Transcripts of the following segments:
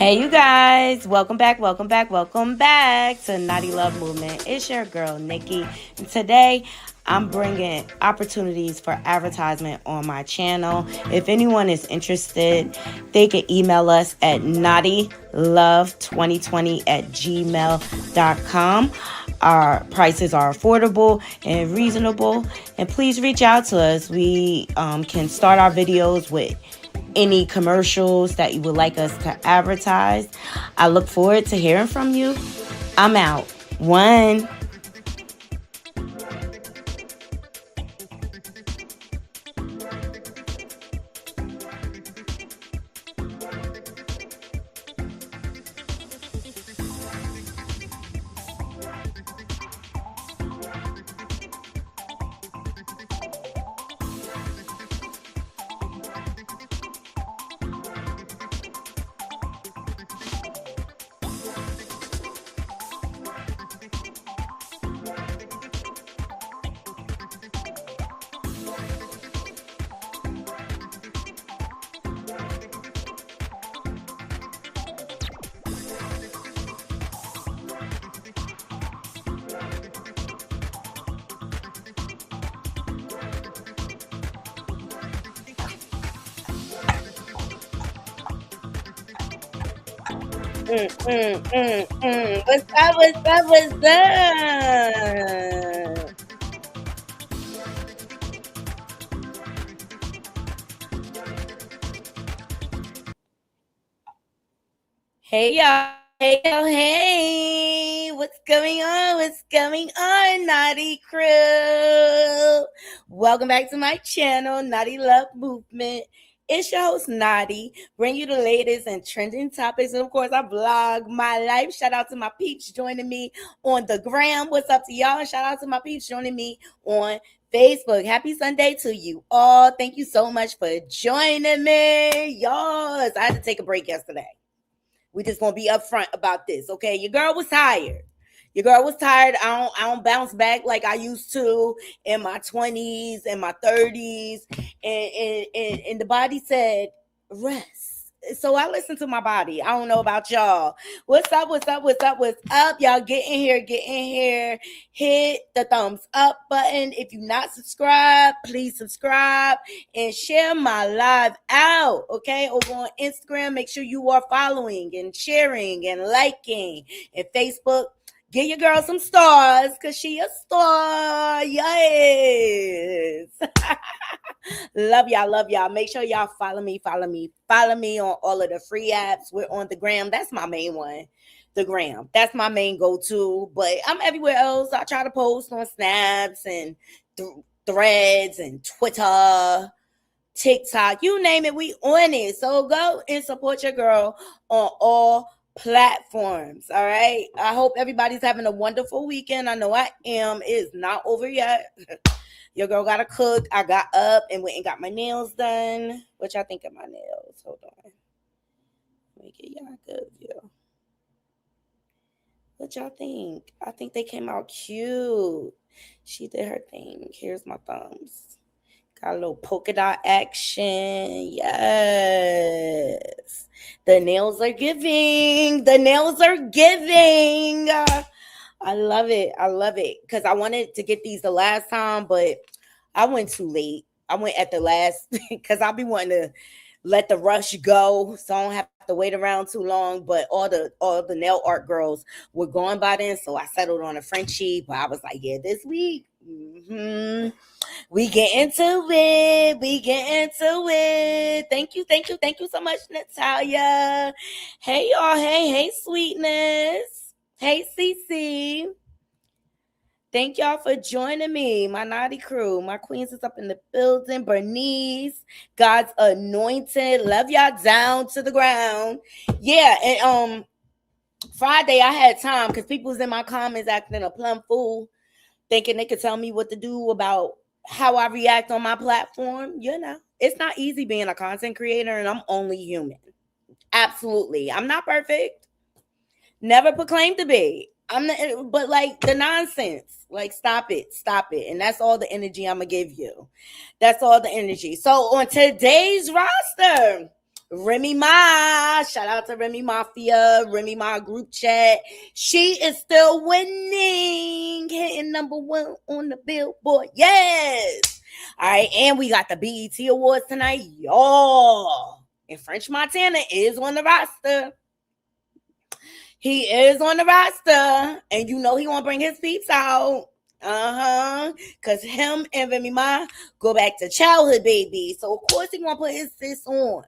Hey, you guys, welcome back to Naughty Love Movement. It's your girl, Nikki, and today I'm bringing opportunities for advertisement on my channel. If anyone is interested, they can email us at naughtylove2020@gmail.com. Our prices are affordable and reasonable, and please reach out to us. We can start our videos with any commercials that you would like us to advertise. I look forward to hearing from you. I'm out. One. What's up? What's up? What's up? Hey y'all. Hey y'all. Hey. What's going on? What's going on, Naughty Crew? Welcome back to my channel, Naughty Love Movement. It's your host, Naughty. Bring you the latest and trending topics. And of course, I vlog my life. Shout out to my peeps joining me on the gram. What's up to y'all? Shout out to my peeps joining me on Facebook. Happy Sunday to you all. Thank you so much for joining me. Y'all, I had to take a break yesterday. We just gonna be upfront about this, okay? Your girl was tired. I don't bounce back like I used to in my 20s and my 30s. And the body said, rest. So I listened to my body. I don't know about y'all. What's up? Y'all get in here. Hit the thumbs up button. If you're not subscribed, please subscribe and share my live out, okay? Over on Instagram, make sure you are following and sharing and liking. And Facebook, give your girl some stars because she a star. Yes. Love y'all. Make sure y'all follow me on all of the free apps. We're on the gram. That's my main one. The gram. That's my main go-to. But I'm everywhere else. I try to post on Snaps and Threads and Twitter, TikTok. You name it, we on it. So go and support your girl on all platforms. All right. I hope everybody's having a wonderful weekend. I know I am. It is not over yet. Your girl got to cook. I got up and went and got my nails done. What y'all think of my nails? Hold on. Let me get y'all a good view. What y'all think? I think they came out cute. She did her thing. Here's my thumbs. Got a little polka dot action. Yes. The nails are giving. I love it. Because I wanted to get these the last time, but I went too late. I went at the last because I'll be wanting to let the rush go so I don't have to wait around too long. But all the nail art girls were gone by then, so I settled on a Frenchie. But I was like, yeah, this week. We get into it. Thank you so much, Natalia. Hey y'all, hey sweetness. Hey Cece. Thank y'all for joining me, my naughty crew. My queens is up in the building. Bernice, God's anointed. Love y'all down to the ground. Yeah, and Friday I had time because people was in my comments acting a plumb fool, thinking they could tell me what to do about how I react on my platform. You know, it's not easy being a content creator, and I'm only human. Absolutely. I'm not perfect. Never proclaimed to be. But like the nonsense, like stop it. And that's all the energy I'm gonna give you. That's all the energy. So on today's roster, Remy Ma. Shout out to Remy Mafia, Remy Ma group chat. She is still winning, hitting number one on the Billboard. Yes. All right, and we got the BET Awards tonight, y'all. And French Montana is on the roster. He is on the roster, and you know he want to bring his peeps out. Because him and Remy Ma go back to childhood, baby. So, of course, he want to put his sis on.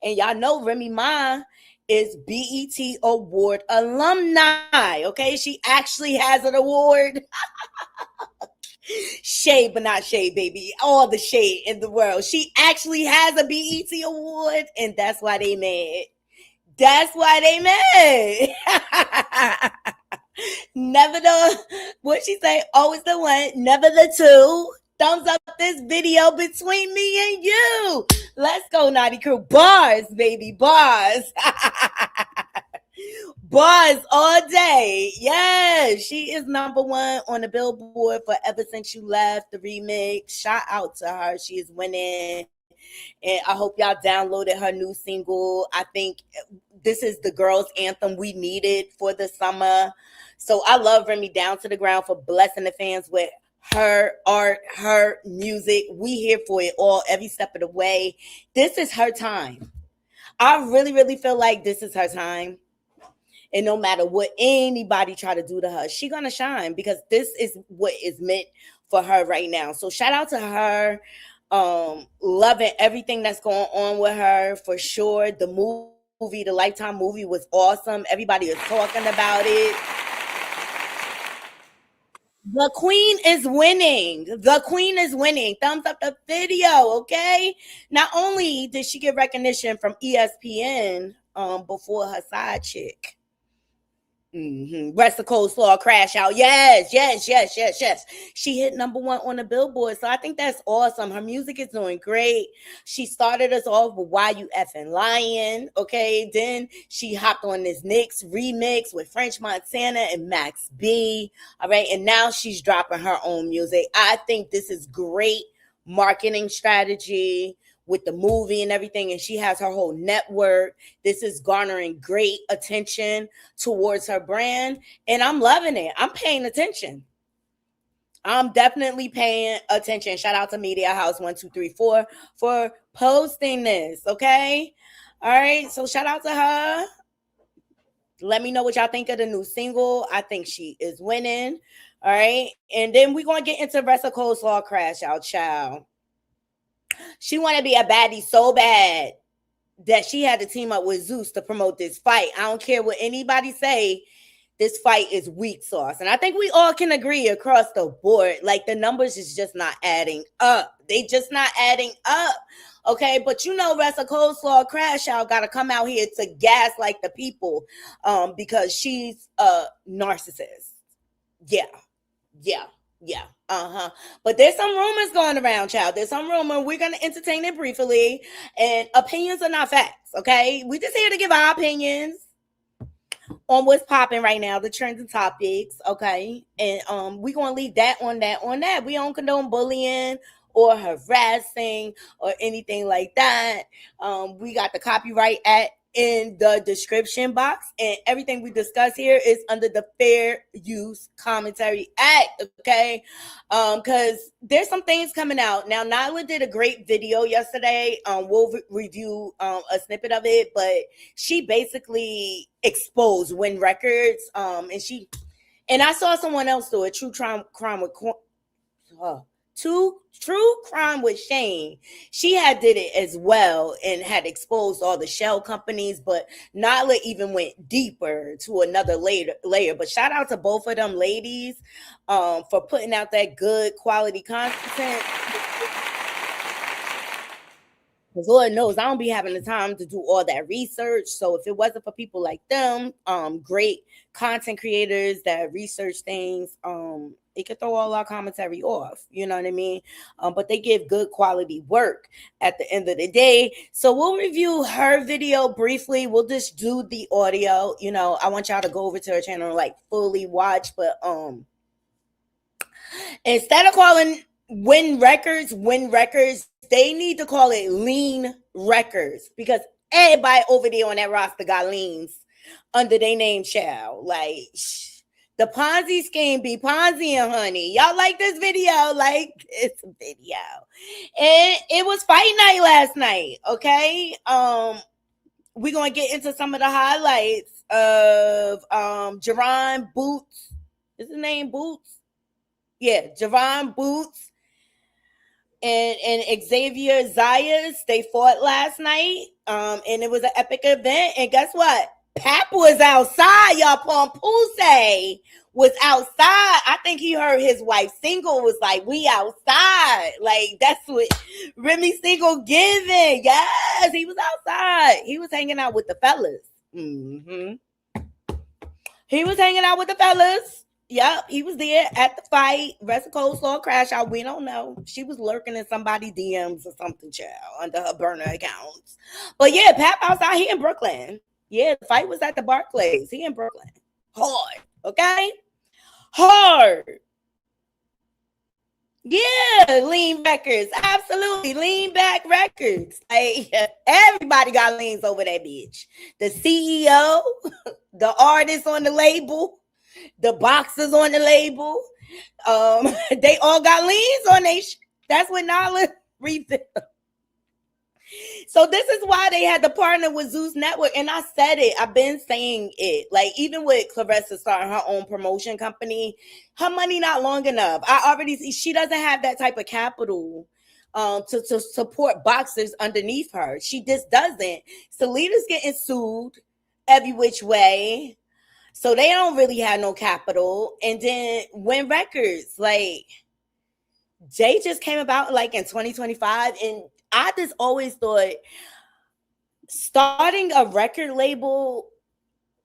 And y'all know Remy Ma is BET Award alumni, okay? She actually has an award. Shade, but not shade, baby. All the shade in the world. She actually has a BET Award, and that's why they mad. That's why they mad. Never the, what she say? Always the one, never the two. Thumbs up this video between me and you. Let's go, Naughty Crew. Bars, baby, bars. Bars all day. Yes, she is number one on the Billboard for Ever Since You Left, the remix. Shout out to her. She is winning. And I hope y'all downloaded her new single. I think this is the girls' anthem we needed for the summer. So I love Remy down to the ground for blessing the fans with her art, her music. We here for it all, every step of the way. This is her time. I really, really feel like this is her time. And no matter what anybody try to do to her, she gonna shine because this is what is meant for her right now. So shout out to her. Loving everything that's going on with her for sure. The movie, the Lifetime movie was awesome. Everybody is talking about it. The queen is winning. The queen is winning. Thumbs up the video, okay? Not only did she get recognition from ESPN before her side chick. Rest of Coleslaw Crash Out. Yes. She hit number one on the Billboard. So I think that's awesome. Her music is doing great. She started us off with Why You Effing Lying. Okay. Then she hopped on this Knicks remix with French Montana and Max B. All right. And now she's dropping her own music. I think this is great marketing strategy with the movie and everything, and she has her whole network. This is garnering great attention towards her brand, and I'm loving it. I'm paying attention. I'm definitely paying attention. Shout out to Media House 1234 for posting this, okay? All right, so shout out to her. Let me know what y'all think of the new single. I think she is winning, all right? And then we're going to get into Rest of Coleslaw Crash Out, child. She want to be a baddie so bad that she had to team up with Zeus to promote this fight. I don't care what anybody say. This fight is weak sauce. And I think we all can agree across the board. Like the numbers is just not adding up. They just not adding up. Okay. But you know, Rest of Coleslaw Crash Out got to come out here to gas like the people because she's a narcissist. Yeah. But there's some rumors going around, child. There's some rumor. We're going to entertain it briefly. And opinions are not facts, okay? We just here to give our opinions on what's popping right now, the trending topics, okay? And we're going to leave that on that. We don't condone bullying or harassing or anything like that. We got the Copyright Act in the description box, and everything we discuss here is under the Fair Use Commentary Act, okay? Because there's some things coming out now. Nyla did a great video yesterday. We'll review a snippet of it, but she basically exposed Win Records, and I saw someone else do it. True Crime with Shane. She had did it as well and had exposed all the shell companies, but Nyla even went deeper to another layer. But shout out to both of them ladies for putting out that good quality content. Because Lord knows I don't be having the time to do all that research. So if it wasn't for people like them, great content creators that research things, it could throw all our commentary off. You know what I mean? But they give good quality work at the end of the day. So we'll review her video briefly. We'll just do the audio. You know, I want y'all to go over to her channel and like fully watch. But instead of calling Win Records, they need to call it Lean Records because Everybody over there on that roster got liens under their name, child. Like, the Ponzi scheme be Ponzi, honey. Y'all like this video? Like this video. And it was fight night last night, okay? We're gonna get into some of the highlights of Jaron Boots. Is his name Boots? Yeah, Jaron Boots and Xavier Zayas. They fought last night. And it was an epic event. And guess what? Pap was outside, y'all. Pompuse was outside. I think he heard his wife Single was like, we outside. Like, that's what Remy Single giving. Yes, he was outside. He was hanging out with the fellas. Mm-hmm. He was hanging out with the fellas. Yep, he was there at the fight. Rest of Coleslaw crash out. We don't know. She was lurking in somebody's DMs or something, child, under her burner accounts. But yeah, Pap outside. He in Brooklyn. Yeah, the fight was at the Barclays. He in Brooklyn. Hard, okay? Hard. Yeah, lean records. Absolutely. Lean back records. Like, everybody got leans over that bitch. The CEO, the artists on the label, the boxers on the label. They all got leans on they That's what Nala revealed. So this is why they had to partner with Zeus Network. And I said it. I've been saying it. Like, even with Clarissa starting her own promotion company, her money not long enough. I already see she doesn't have that type of capital to support boxers underneath her. She just doesn't. Selena's getting sued every which way. So they don't really have no capital. And then Win Records, like, Jay just came about like in 2025. And I just always thought starting a record label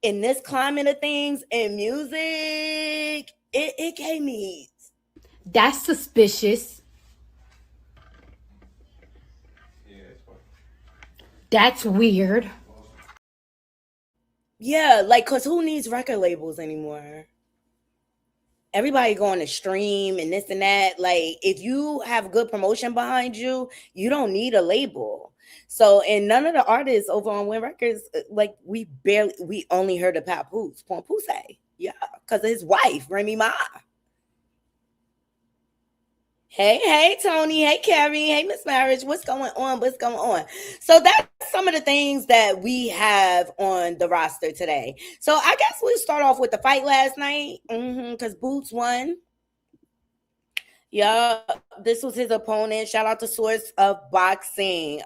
in this climate of things in music, it gave me. That's suspicious. That's weird. Yeah, like, because who needs record labels anymore? Everybody going to stream and this and that. Like, if you have good promotion behind you, you don't need a label. So, and none of the artists over on Win Records, like, we only heard of Papoose. Yeah, because of his wife, Remy Ma. Hey, Tony. Hey, Carrie. Hey, Miss Marriage. What's going on? So that's some of the things that we have on the roster today. So I guess we'll start off with the fight last night because Boots won. Yeah, this was his opponent. Shout out to Source of Boxing.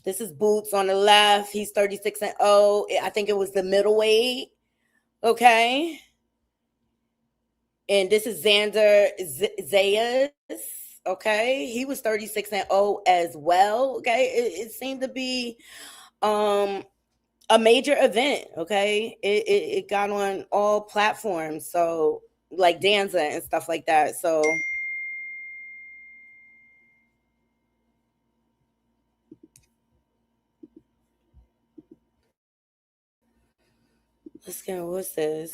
This is Boots on the left. He's 36-0. I think it was the middleweight. Okay. And this is Xander Zayas. Okay. He was 36-0 as well. Okay. It seemed to be a major event. Okay. It got on all platforms. So, like Danza and stuff like that. So, let's go. What's this?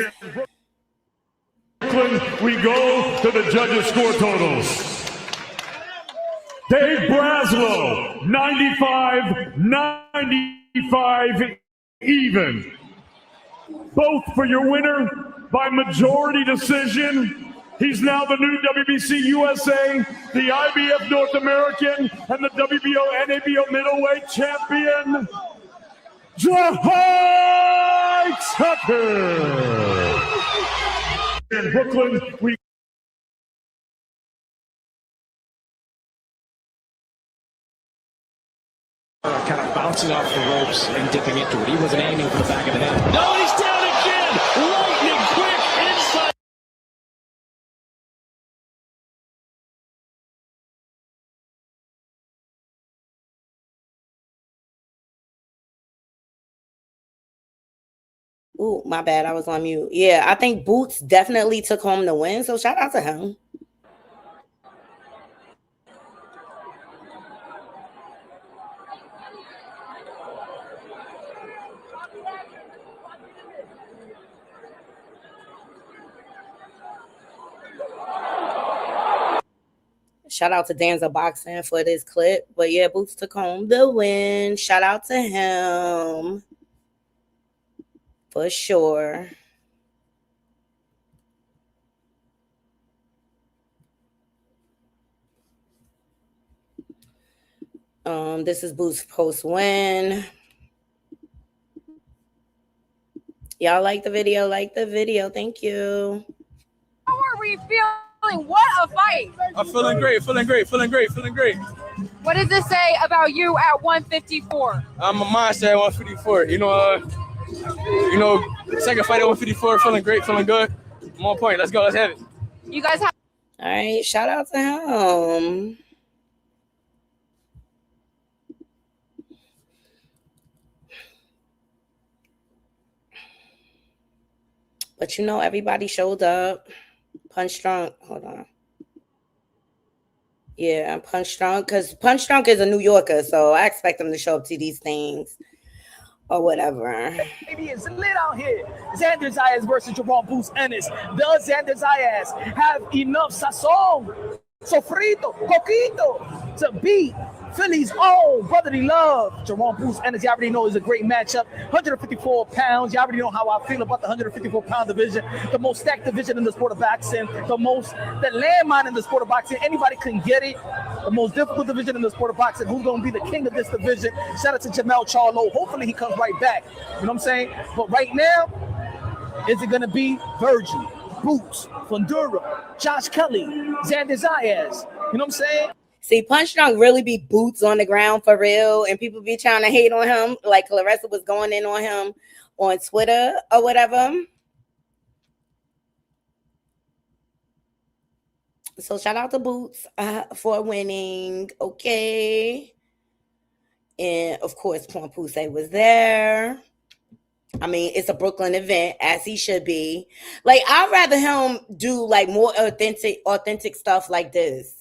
We go to the judges' score totals. Dave Braslow, 95 even. Both for your winner by majority decision. He's now the new WBC USA, the IBF North American, and the WBO NABO middleweight champion, Jahai Tucker. In Brooklyn, we kind of bouncing off the ropes and dipping into it. He wasn't aiming for the back of the head. No, he's down again! Lightning quick inside. Ooh, my bad. I was on mute. Yeah, I think Boots definitely took home the win. So shout out to him. Shout out to Danza Boxing for this clip. But yeah, Boots took home the win. Shout out to him. For sure. This is Boots post win. Y'all like the video? Like the video. Thank you. How are we feeling? What a fight! I'm feeling great. What does this say about you at 154? I'm a monster at 154. Second fight at 154. Feeling great. Feeling good. I'm on point. Let's go. Let's have it. You guys have. All right. Shout out to him. But everybody showed up. Punch Drunk. Hold on. Yeah, Punch Drunk. Because Punch Drunk is a New Yorker, so I expect him to show up to these things or whatever. Baby, it's lit out here. Xander Zayas versus Jerome Boots Ennis. Does Xander Zayas have enough sazon, sofrito, coquito to beat Philly's own brotherly love? Jerome Boots Ennis, you already know, is a great matchup. 154 pounds. You already know how I feel about the 154-pound division. The most stacked division in the sport of boxing. The landmine in the sport of boxing. Anybody can get it. The most difficult division in the sport of boxing. Who's going to be the king of this division? Shout out to Jamel Charlo. Hopefully he comes right back. You know what I'm saying? But right now, is it going to be Virgil, Boots, Fundura, Josh Kelly, Xander Zayas? You know what I'm saying? See, Punch Drunk really be boots on the ground for real, and people be trying to hate on him, like Clarissa was going in on him on Twitter or whatever. So shout out to Boots for winning, okay. And of course, Pompousse was there. I mean, it's a Brooklyn event, as he should be. Like, I'd rather him do like more authentic stuff like this.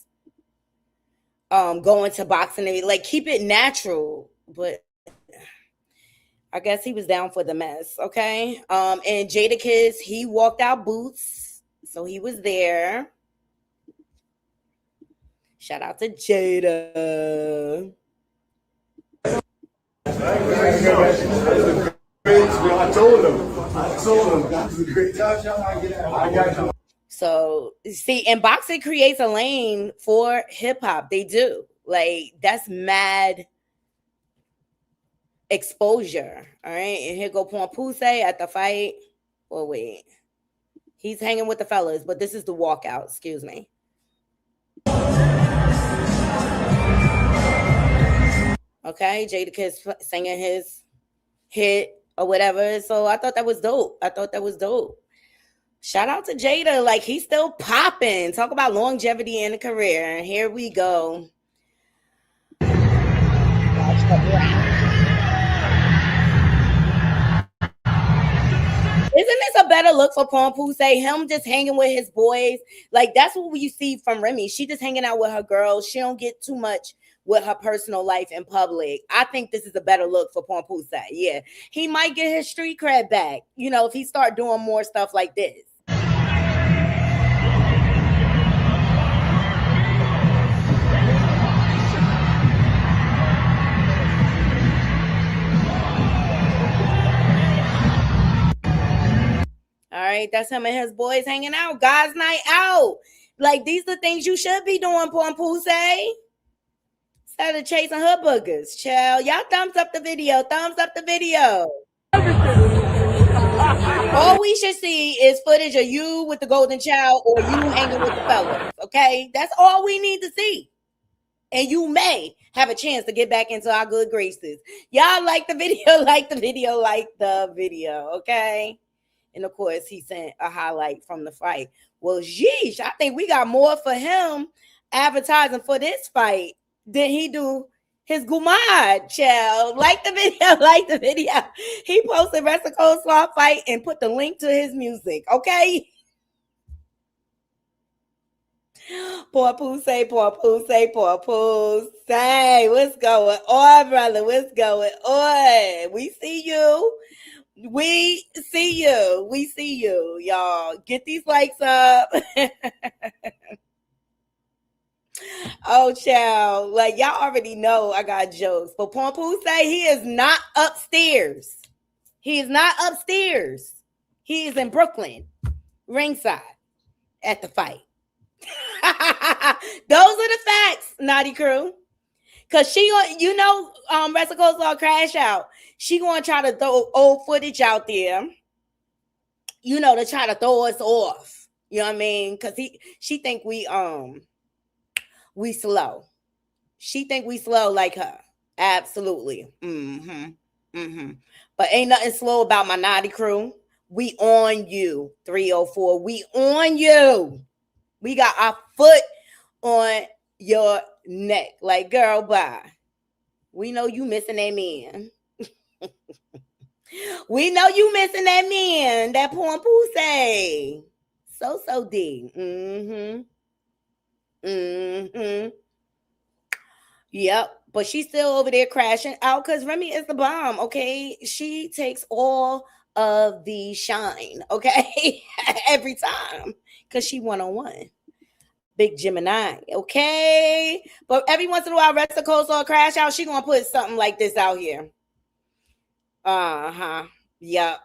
Going to boxing and like keep it natural, but I guess he was down for the mess. Okay. And Jadakiss, he walked out Boots, so he was there. Shout out to Jada. I told him that was a great time. I got you. So, see, and boxing creates a lane for hip hop. They do. Like, that's mad exposure. All right. And here go Pompousse at the fight. Oh, wait. He's hanging with the fellas, but this is the walkout. Excuse me. Okay. Jadakiss singing his hit or whatever. So I thought that was dope. Shout out to Jada. Like, he's still popping. Talk about longevity in a career. And here we go. Isn't this a better look for Pompousse? Him just hanging with his boys. Like, that's what you see from Remy. She just hanging out with her girls. She don't get too much with her personal life in public. I think this is a better look for Pompousse. Yeah. He might get his street cred back, if he start doing more stuff like this. All right, that's him and his boys hanging out. Guys' night out. Like, these are the things you should be doing, Pompousse. Instead of chasing her boogers. Child, y'all thumbs up the video. All we should see is footage of you with the golden child or you hanging with the fellas, okay? That's all we need to see. And you may have a chance to get back into our good graces. Y'all like the video, okay? And of course, he sent a highlight from the fight. Well, yeesh, I think we got more for him advertising for this fight than he do his Gumad, child. Like the video. He posted Wrestle Cold Swap fight and put the link to his music, okay? Pompousse. Hey, what's going on, brother? What's going on? We see you, y'all. Get these likes up. Oh, child. Like, y'all already know I got jokes. But Poo say he is not upstairs. He is not upstairs. He is in Brooklyn, ringside, at the fight. Those are the facts, Naughty Crew. Because she, you know, Wrestle Coleslaw Crash Out. She going to try to throw old footage out there, you know, to try to throw us off. You know what I mean? Because she think we slow. She think we slow like her. Absolutely. But ain't nothing slow about my Naughty Crew. We on you, 304. We on you. We got our foot on your neck. Like, girl, bye. We know you missing that man. We know you missing that man. That porn pussy. So D. Yep. But she's still over there crashing out because Remy is the bomb, okay? She takes all of the shine, okay? Every time. Because she one-on-one. Big Gemini, okay? But every once in a while, Wrestle Coleslaw Crash Out, she gonna put something like this out here. Yep.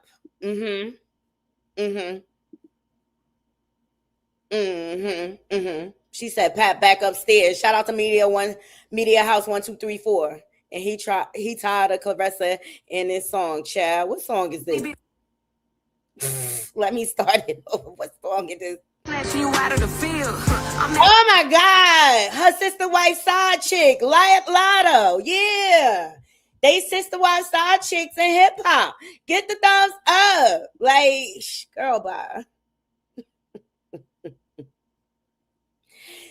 She said, Pat, back upstairs. Shout out to Media House 1234. And he tired of Clarissa in this song, child. What song is this? Let me start it over. What song is this? Oh my God. Her sister wife side chick, Lotto. Yeah. They sister wife side chicks in hip hop. Get the thumbs up. Like, girl, bye.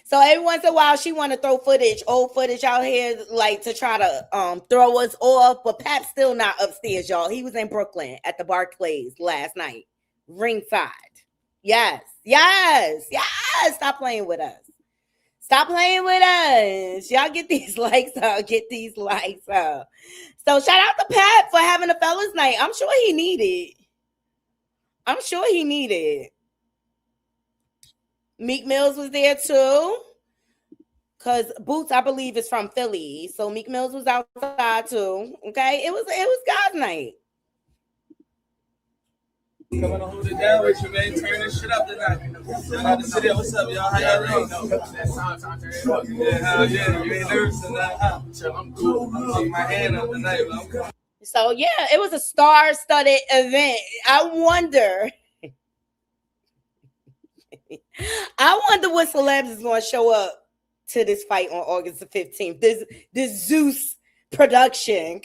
So every once in a while, she want to throw old footage out here, like to try to throw us off. But Pap's still not upstairs, y'all. He was in Brooklyn at the Barclays last night, ringside. Yes. Stop playing with us. Stop playing with us. Y'all get these likes up. So shout out to Pat for having a fellas night. I'm sure he needed. Meek Mills was there too. Because Boots, I believe, is from Philly. So Meek Mills was outside too. Okay. It was God's night. Coming to hold it down with you, man. Turn this shit up tonight. What's up, y'all? How y'all doing? Yeah. You ain't nervous tonight, huh? I'm cool. I'm taking my hand up tonight, bro. So, yeah, it was a star-studded event. I wonder what celebs is going to show up to this fight on August the 15th. This Zeus production.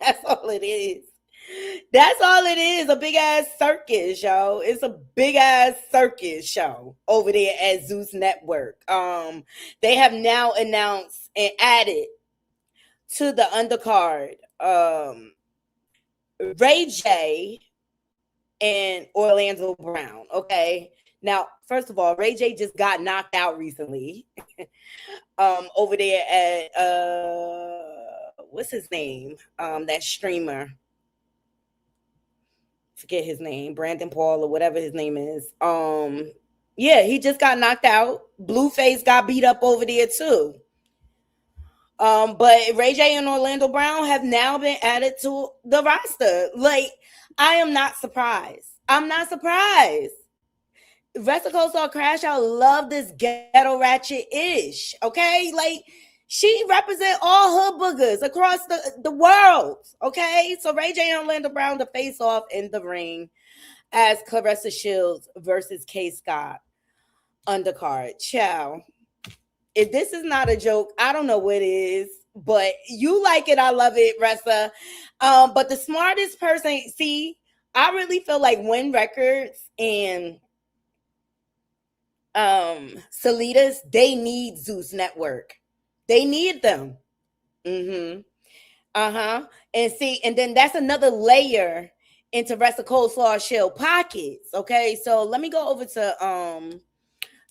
That's all it is. That's all it is, a big-ass circus, yo. It's a big-ass circus show over there at Zeus Network. They have now announced and added to the undercard Ray J and Orlando Brown, okay? Now, first of all, Ray J just got knocked out recently over there at, what's his name? That streamer. Forget his name, Brandon Paul or whatever his name is. Yeah, he just got knocked out. Blueface got beat up over there too. But Ray J and Orlando Brown have now been added to the roster. Like, I am not surprised. I'm not surprised. Wrestle Coleslaw Crash Out love this ghetto ratchet-ish. Okay? Like, she represent all hood boogers across the world, okay? So Ray J and Orlando Brown to face off in the ring as Clarissa Shields versus K. Scott undercard. Ciao. If this is not a joke, I don't know what is, but you like it, I love it, Ressa. But the smartest person, see, I really feel like Win Records and Salitas, they need Zeus Network. They need them. And see, and then that's another layer into Wrestle Coleslaw Shell pockets. Okay, so let me go over to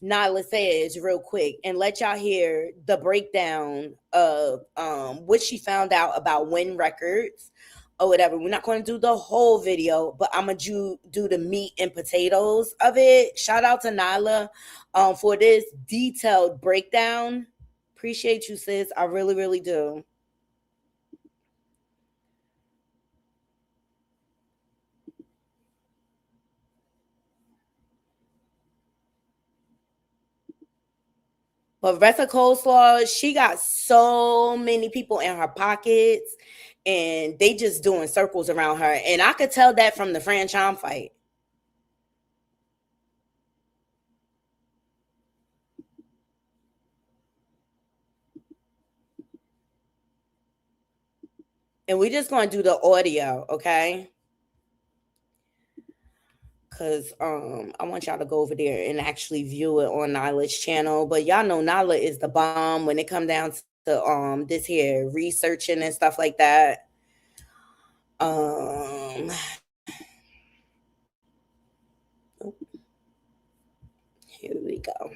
Nyla Edge real quick and let y'all hear the breakdown of what she found out about Win Records or whatever. We're not going to do the whole video, but I'm going to do the meat and potatoes of it. Shout out to Nyla for this detailed breakdown. Appreciate you, sis. I really, really do. But Ressa Coleslaw, she got so many people in her pockets, and they just doing circles around her. And I could tell that from the Fran Chom fight. And we just going to do the audio, okay? Because I want y'all to go over there and actually view it on Nyla's channel. But y'all know Nyla is the bomb when it comes down to this here researching and stuff like that. Here we go.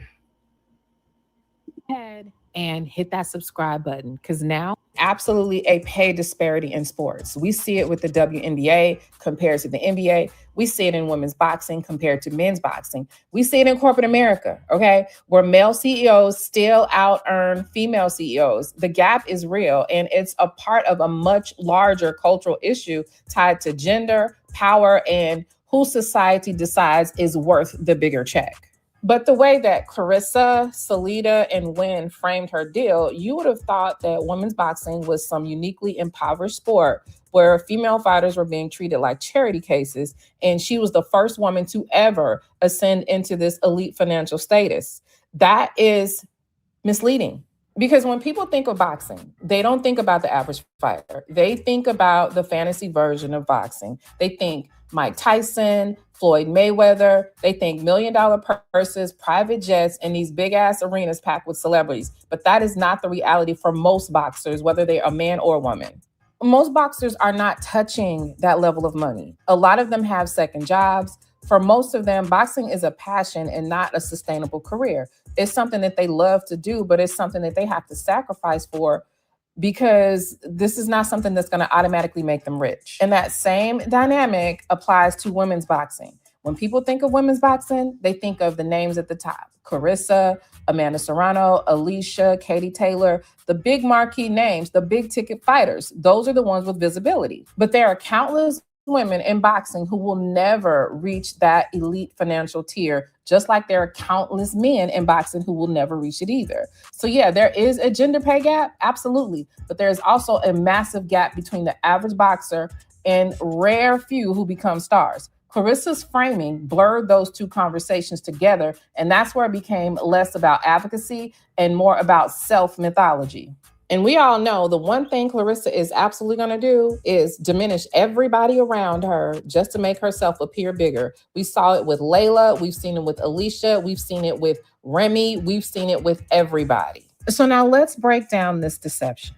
Head and hit that subscribe button, because now absolutely a pay disparity in sports. We see it with the WNBA compared to the NBA. We see it in women's boxing compared to men's boxing. We see it in corporate America, okay, where male CEOs still out earn female CEOs. The gap is real, and it's a part of a much larger cultural issue tied to gender, power, and who society decides is worth the bigger check. But the way that Clarissa, Salida, and Wynn framed her deal, you would have thought that women's boxing was some uniquely impoverished sport where female fighters were being treated like charity cases, and she was the first woman to ever ascend into this elite financial status. That is misleading. Because when people think of boxing, they don't think about the average fighter. They think about the fantasy version of boxing. They think Mike Tyson, Floyd Mayweather. They think $1 million purses, private jets, and these big ass arenas packed with celebrities. But that is not the reality for most boxers, whether they're a man or a woman. Most boxers are not touching that level of money. A lot of them have second jobs. For most of them, boxing is a passion and not a sustainable career. It's something that they love to do, but it's something that they have to sacrifice for, because this is not something that's going to automatically make them rich. And that same dynamic applies to women's boxing. When people think of women's boxing, they think of the names at the top: Clarissa, Amanda Serrano, Alicia, Katie Taylor, the big marquee names, the big ticket fighters. Those are the ones with visibility. But there are countless women in boxing who will never reach that elite financial tier, just like there are countless men in boxing who will never reach it either. So yeah, there is a gender pay gap, absolutely. But there's also a massive gap between the average boxer and rare few who become stars. Clarissa's framing blurred those two conversations together, and that's where it became less about advocacy and more about self-mythology. And we all know the one thing Clarissa is absolutely going to do is diminish everybody around her just to make herself appear bigger. We saw it with Layla. We've seen it with Alicia. We've seen it with Remy. We've seen it with everybody. So now let's break down this deception.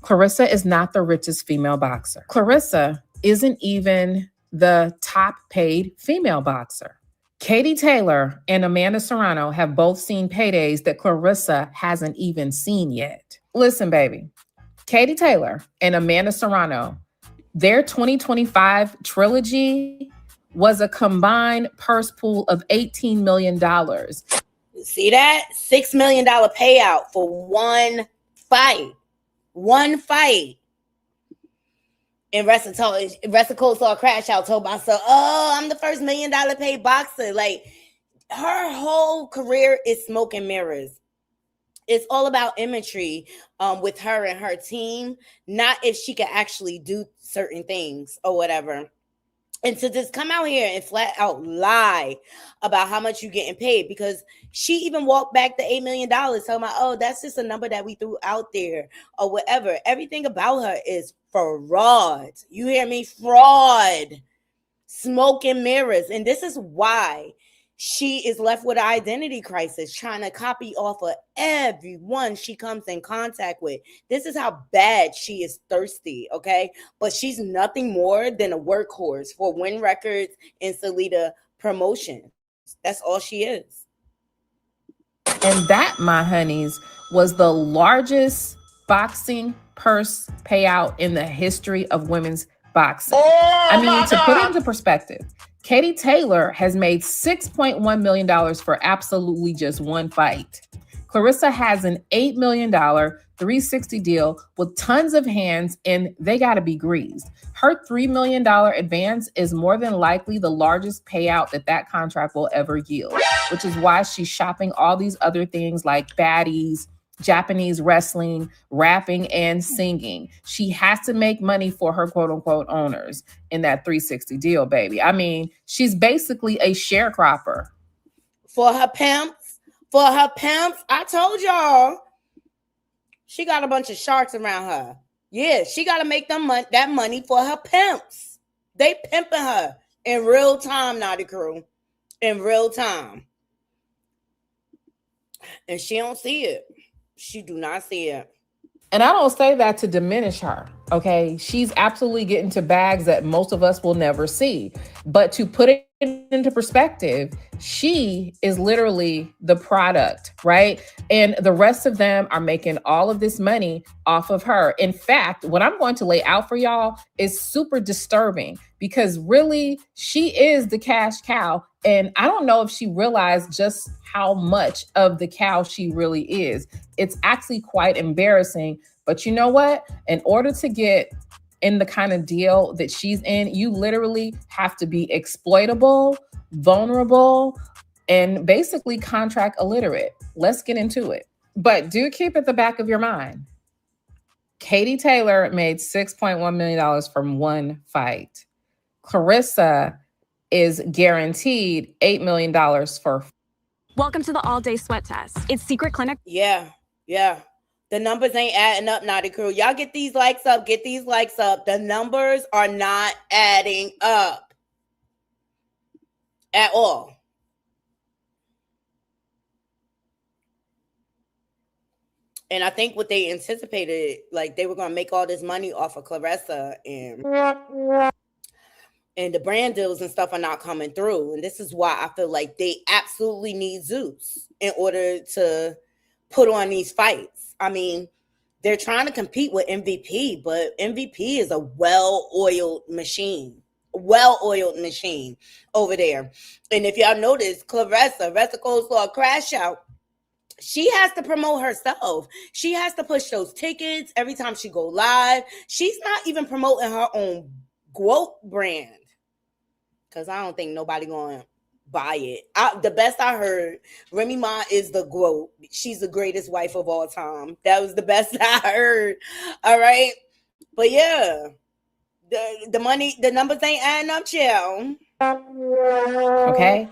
Clarissa is not the richest female boxer. Clarissa isn't even the top paid female boxer. Katie Taylor and Amanda Serrano have both seen paydays that Clarissa hasn't even seen yet. Listen, baby, Katie Taylor and Amanda Serrano, their 2025 trilogy was a combined purse pool of $18 million. See that? $6 million payout for one fight. One fight. And Ressa Coleslaw Crash Out told myself, oh, I'm the first $1 million paid boxer. Like, her whole career is smoke and mirrors. It's all about imagery with her and her team, not if she can actually do certain things or whatever. And to just come out here and flat out lie about how much you're getting paid, because she even walked back the $8 million, talking about, oh, that's just a number that we threw out there or whatever. Everything about her is fraud. You hear me? Fraud. Smoke and mirrors. And this is why she is left with an identity crisis, trying to copy off of everyone she comes in contact with. This is how bad she is thirsty, okay? But she's nothing more than a workhorse for Win Records and Salida Promotions. That's all she is. And that, my honeys, was the largest boxing purse payout in the history of women's boxing. To put it into perspective, Katie Taylor has made $6.1 million for absolutely just one fight. Clarissa has an $8 million 360 deal with tons of hands, and they got to be greased. Her $3 million advance is more than likely the largest payout that contract will ever yield, which is why she's shopping all these other things like baddies, Japanese wrestling, rapping, and singing. She has to make money for her quote unquote owners in that 360 deal, baby. I mean, she's basically a sharecropper. For her pimps, I told y'all, she got a bunch of sharks around her. Yeah, she got to make that money for her pimps. They pimping her in real time, Naughty Crew. In real time. And she don't see it. She do not see it. And I don't say that to diminish her, okay? She's absolutely getting to bags that most of us will never see. But to put it into perspective, she is literally the product, right? And the rest of them are making all of this money off of her. In fact, what I'm going to lay out for y'all is super disturbing because really she is the cash cow. And I don't know if she realized just how much of the cow she really is. It's actually quite embarrassing. But you know what? In order to get in the kind of deal that she's in, you literally have to be exploitable, vulnerable, and basically contract illiterate. Let's get into it. But do keep at the back of your mind, Katie Taylor made $6.1 million from one fight. Clarissa is guaranteed $8 million for. Welcome to the all-day sweat test. It's Secret Clinic. Yeah. The numbers ain't adding up, Naughty Crew. Y'all get these likes up. The numbers are not adding up at all. And I think what they anticipated, like they were going to make all this money off of Clarissa and the brand deals and stuff are not coming through. And this is why I feel like they absolutely need Zeus in order to put on these fights. I mean, they're trying to compete with MVP, but MVP is a well-oiled machine over there. And if y'all notice, Clarissa goes for a crash out. She has to promote herself. She has to push those tickets every time she go live. She's not even promoting her own GWOAT brand because I don't think nobody going to buy it. The best I heard, Remy Ma is the GWOAT. She's the greatest wife of all time. That was the best I heard. All right. But yeah, the money, the numbers ain't adding up, chill. Okay.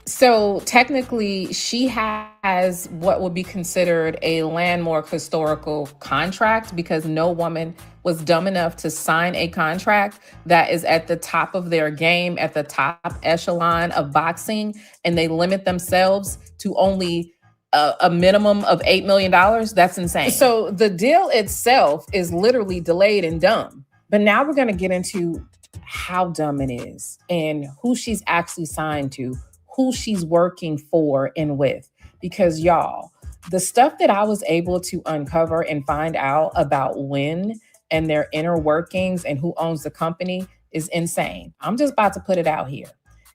So technically she has what would be considered a landmark historical contract because no woman was dumb enough to sign a contract that is at the top of their game, at the top echelon of boxing, and they limit themselves to only a minimum of $8 million. That's insane. So the deal itself is literally delayed and dumb. But now we're going to get into how dumb it is and who she's actually signed to, who she's working for and with. Because y'all, the stuff that I was able to uncover and find out about Wynn and their inner workings and who owns the company is insane. I'm just about to put it out here.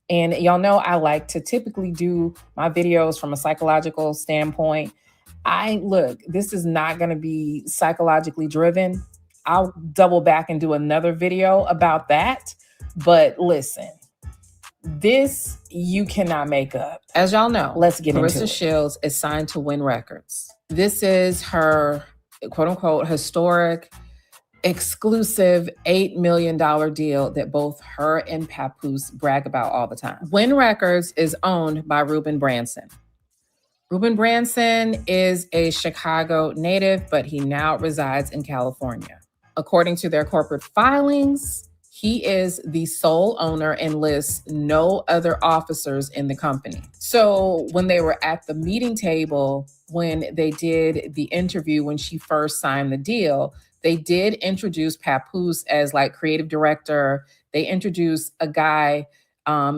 And y'all know I like to typically do my videos from a psychological standpoint. This is not going to be psychologically driven. I'll double back and do another video about that. But listen, this you cannot make up. As y'all know, let's get into it. Clarissa Shields is signed to Wynn Records. This is her quote unquote historic exclusive $8 million deal that both her and Papoose brag about all the time. Wynn Records is owned by Ruben Branson. Ruben Branson is a Chicago native, but he now resides in California. According to their corporate filings, he is the sole owner and lists no other officers in the company. So when they were at the meeting table, when they did the interview, when she first signed the deal, they did introduce Papoose as like creative director. They introduced a guy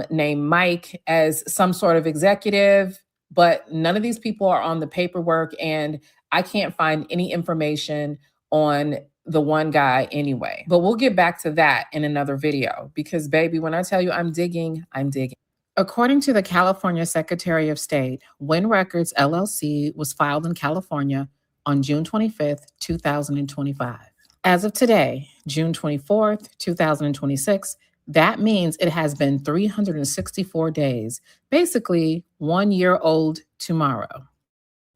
named Mike as some sort of executive, but none of these people are on the paperwork, and I can't find any information on the one guy anyway. But we'll get back to that in another video because, baby, when I tell you I'm digging, I'm digging. According to the California Secretary of State, Win Records LLC was filed in California on June 25th, 2025. As of today, June 24th, 2026, that means it has been 364 days, basically 1 year old tomorrow.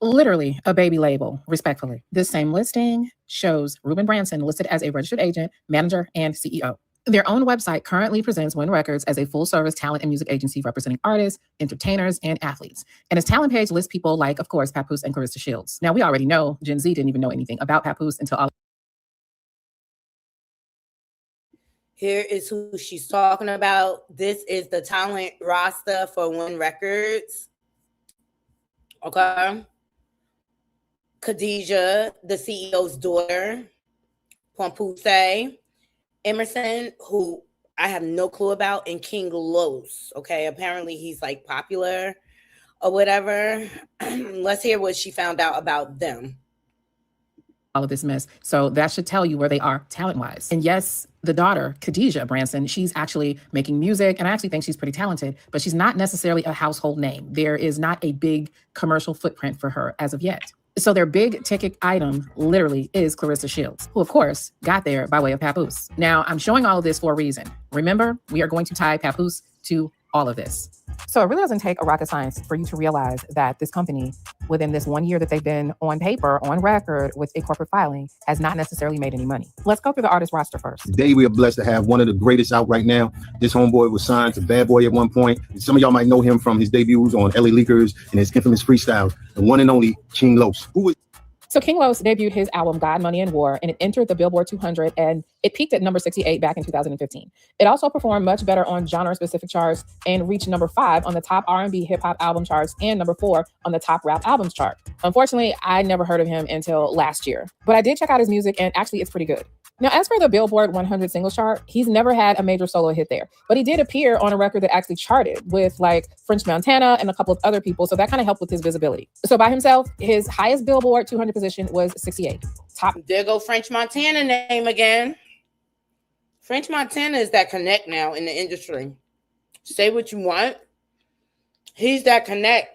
Literally a baby label, respectfully. This same listing shows Ruben Branson listed as a registered agent, manager, and CEO. Their own website currently presents Win Records as a full-service talent and music agency representing artists, entertainers, and athletes. And its talent page lists people like, of course, Papoose and Clarissa Shields. Now, we already know Gen Z didn't even know anything about Papoose until all. Here is who she's talking about. This is the talent roster for Win Records. Okay. Khadijah, the CEO's daughter. Papoose, Emerson, who I have no clue about, and King Los. Okay, apparently he's like popular or whatever. Let's hear what she found out about them. All of this mess. So that should tell you where they are talent-wise. And yes, the daughter, Khadijah Branson, she's actually making music, and I actually think she's pretty talented, but she's not necessarily a household name. There is not a big commercial footprint for her as of yet. So their big ticket item literally is Clarissa Shields, who of course got there by way of Papoose. Now I'm showing all of this for a reason. Remember, we are going to tie Papoose to all of this. So it really doesn't take a rocket science for you to realize that this company, within this 1 year that they've been on paper, on record with a corporate filing, has not necessarily made any money. Let's go through the artist roster first. Today we are blessed to have one of the greatest out right now. This homeboy was signed to Bad Boy at one point. Some of y'all might know him from his debuts on LA Leakers and his infamous freestyles. The one and only King Los, who was. So King Los debuted his album God, Money, and War, and it entered the Billboard 200, and it peaked at number 68 back in 2015. It also performed much better on genre-specific charts and reached number 5 on the top R&B hip-hop album charts and number 4 on the top rap albums chart. Unfortunately, I never heard of him until last year, but I did check out his music, and actually it's pretty good. Now, as for the Billboard 100 singles chart, he's never had a major solo hit there, but he did appear on a record that actually charted with like French Montana and a couple of other people, so that kind of helped with his visibility. So by himself, his highest Billboard 200 position was 68. Top. There go French Montana name again. French Montana is that connect now in the industry. Say what you want. He's that connect.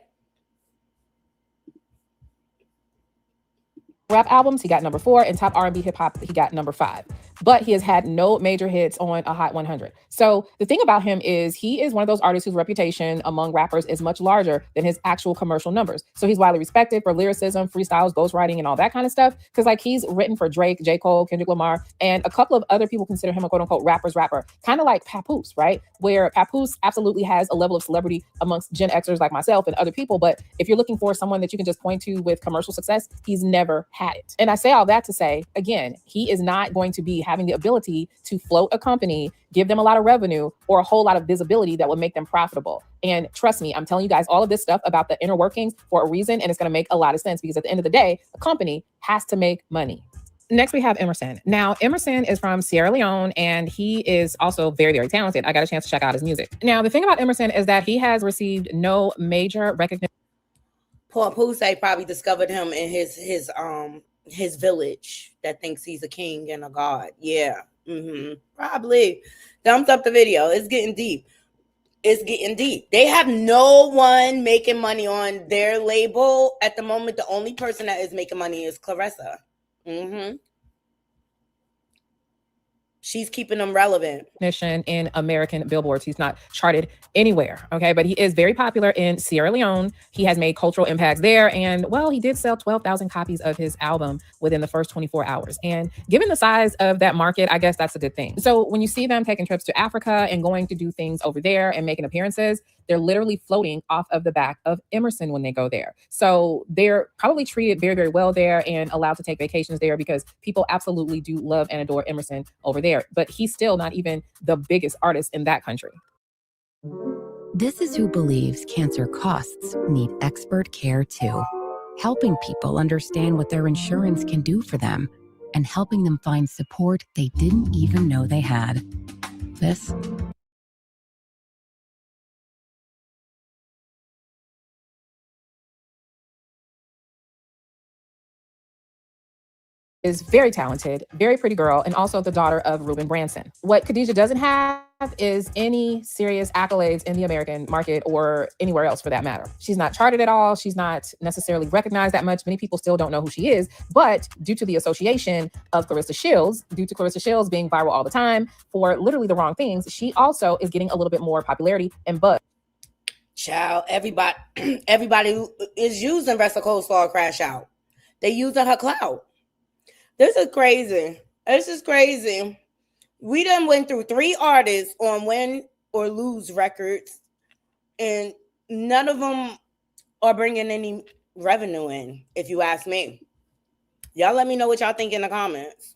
Rap albums, he got number 4, and top R&B hip hop, he got number 5. But he has had no major hits on a Hot 100. So the thing about him is he is one of those artists whose reputation among rappers is much larger than his actual commercial numbers. So he's widely respected for lyricism, freestyles, ghostwriting, and all that kind of stuff. Because like he's written for Drake, J. Cole, Kendrick Lamar, and a couple of other people consider him a quote unquote rapper's rapper. Kind of like Papoose, right? Where Papoose absolutely has a level of celebrity amongst Gen Xers like myself and other people. But if you're looking for someone that you can just point to with commercial success, he's never had it. And I say all that to say, again, he is not going to be having the ability to float a company, give them a lot of revenue or a whole lot of visibility that would make them profitable. And trust me, I'm telling you guys all of this stuff about the inner workings for a reason, and it's going to make a lot of sense because at the end of the day, a company has to make money. Next, we have Emerson. Now, Emerson is from Sierra Leone, and he is also very, very talented. I got a chance to check out his music. Now, the thing about Emerson is that he has received no major recognition. Papoose probably discovered him in his village that thinks he's a king and a god. Yeah, probably. Thumbs up the video. It's getting deep. It's getting deep. They have no one making money on their label at the moment. The only person that is making money is Clarissa. She's keeping them relevant. In American billboards. He's not charted anywhere. Okay. But he is very popular in Sierra Leone. He has made cultural impacts there. And well, he did sell 12,000 copies of his album within the first 24 hours. And given the size of that market, I guess that's a good thing. So when you see them taking trips to Africa and going to do things over there and making appearances, they're literally floating off of the back of Emerson when they go there. So they're probably treated very, very well there and allowed to take vacations there because people absolutely do love and adore Emerson over there. But he's still not even the biggest artist in that country. This is who believes cancer costs need expert care too. Helping people understand what their insurance can do for them and helping them find support they didn't even know they had. This is very talented, very pretty girl, and also the daughter of Ruben Branson. What Khadijah doesn't have is any serious accolades in the American market or anywhere else for that matter. She's not charted at all. She's not necessarily recognized that much. Many people still don't know who she is, but due to the association of Clarissa Shields, due to Clarissa Shields being viral all the time for literally the wrong things, she also is getting a little bit more popularity and buzz. Child, everybody is using Rest of Coleslaw Crash Out. They using her clout. This is crazy. We done went through 3 artists on Win or Lose records, and none of them are bringing any revenue in, if you ask me. Y'all let me know what y'all think in the comments.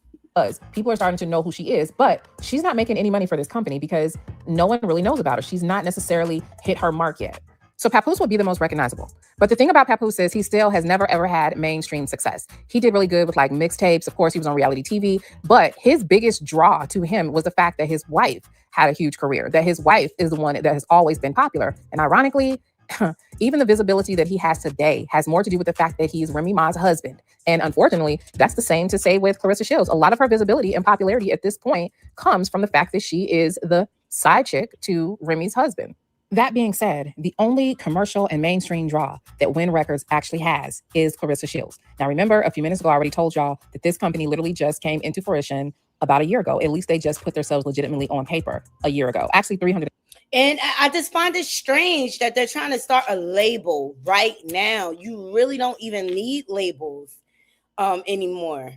People are starting to know who she is, but she's not making any money for this company because no one really knows about her. She's not necessarily hit her mark yet. So Papoose would be the most recognizable. But the thing about Papoose is he still has never, ever had mainstream success. He did really good with like mixtapes. Of course, he was on reality TV. But his biggest draw to him was the fact that his wife had a huge career, that his wife is the one that has always been popular. And ironically, even the visibility that he has today has more to do with the fact that he's Remy Ma's husband. And unfortunately, that's the same to say with Clarissa Shields. A lot of her visibility and popularity at this point comes from the fact that she is the side chick to Remy's husband. That being said, the only commercial and mainstream draw that Win Records actually has is Clarissa Shields. Now, remember, a few minutes ago, I already told y'all that this company literally just came into fruition about a year ago. At least they just put themselves legitimately on paper a year ago. Actually, 300. And I just find it strange that they're trying to start a label right now. You really don't even need labels anymore.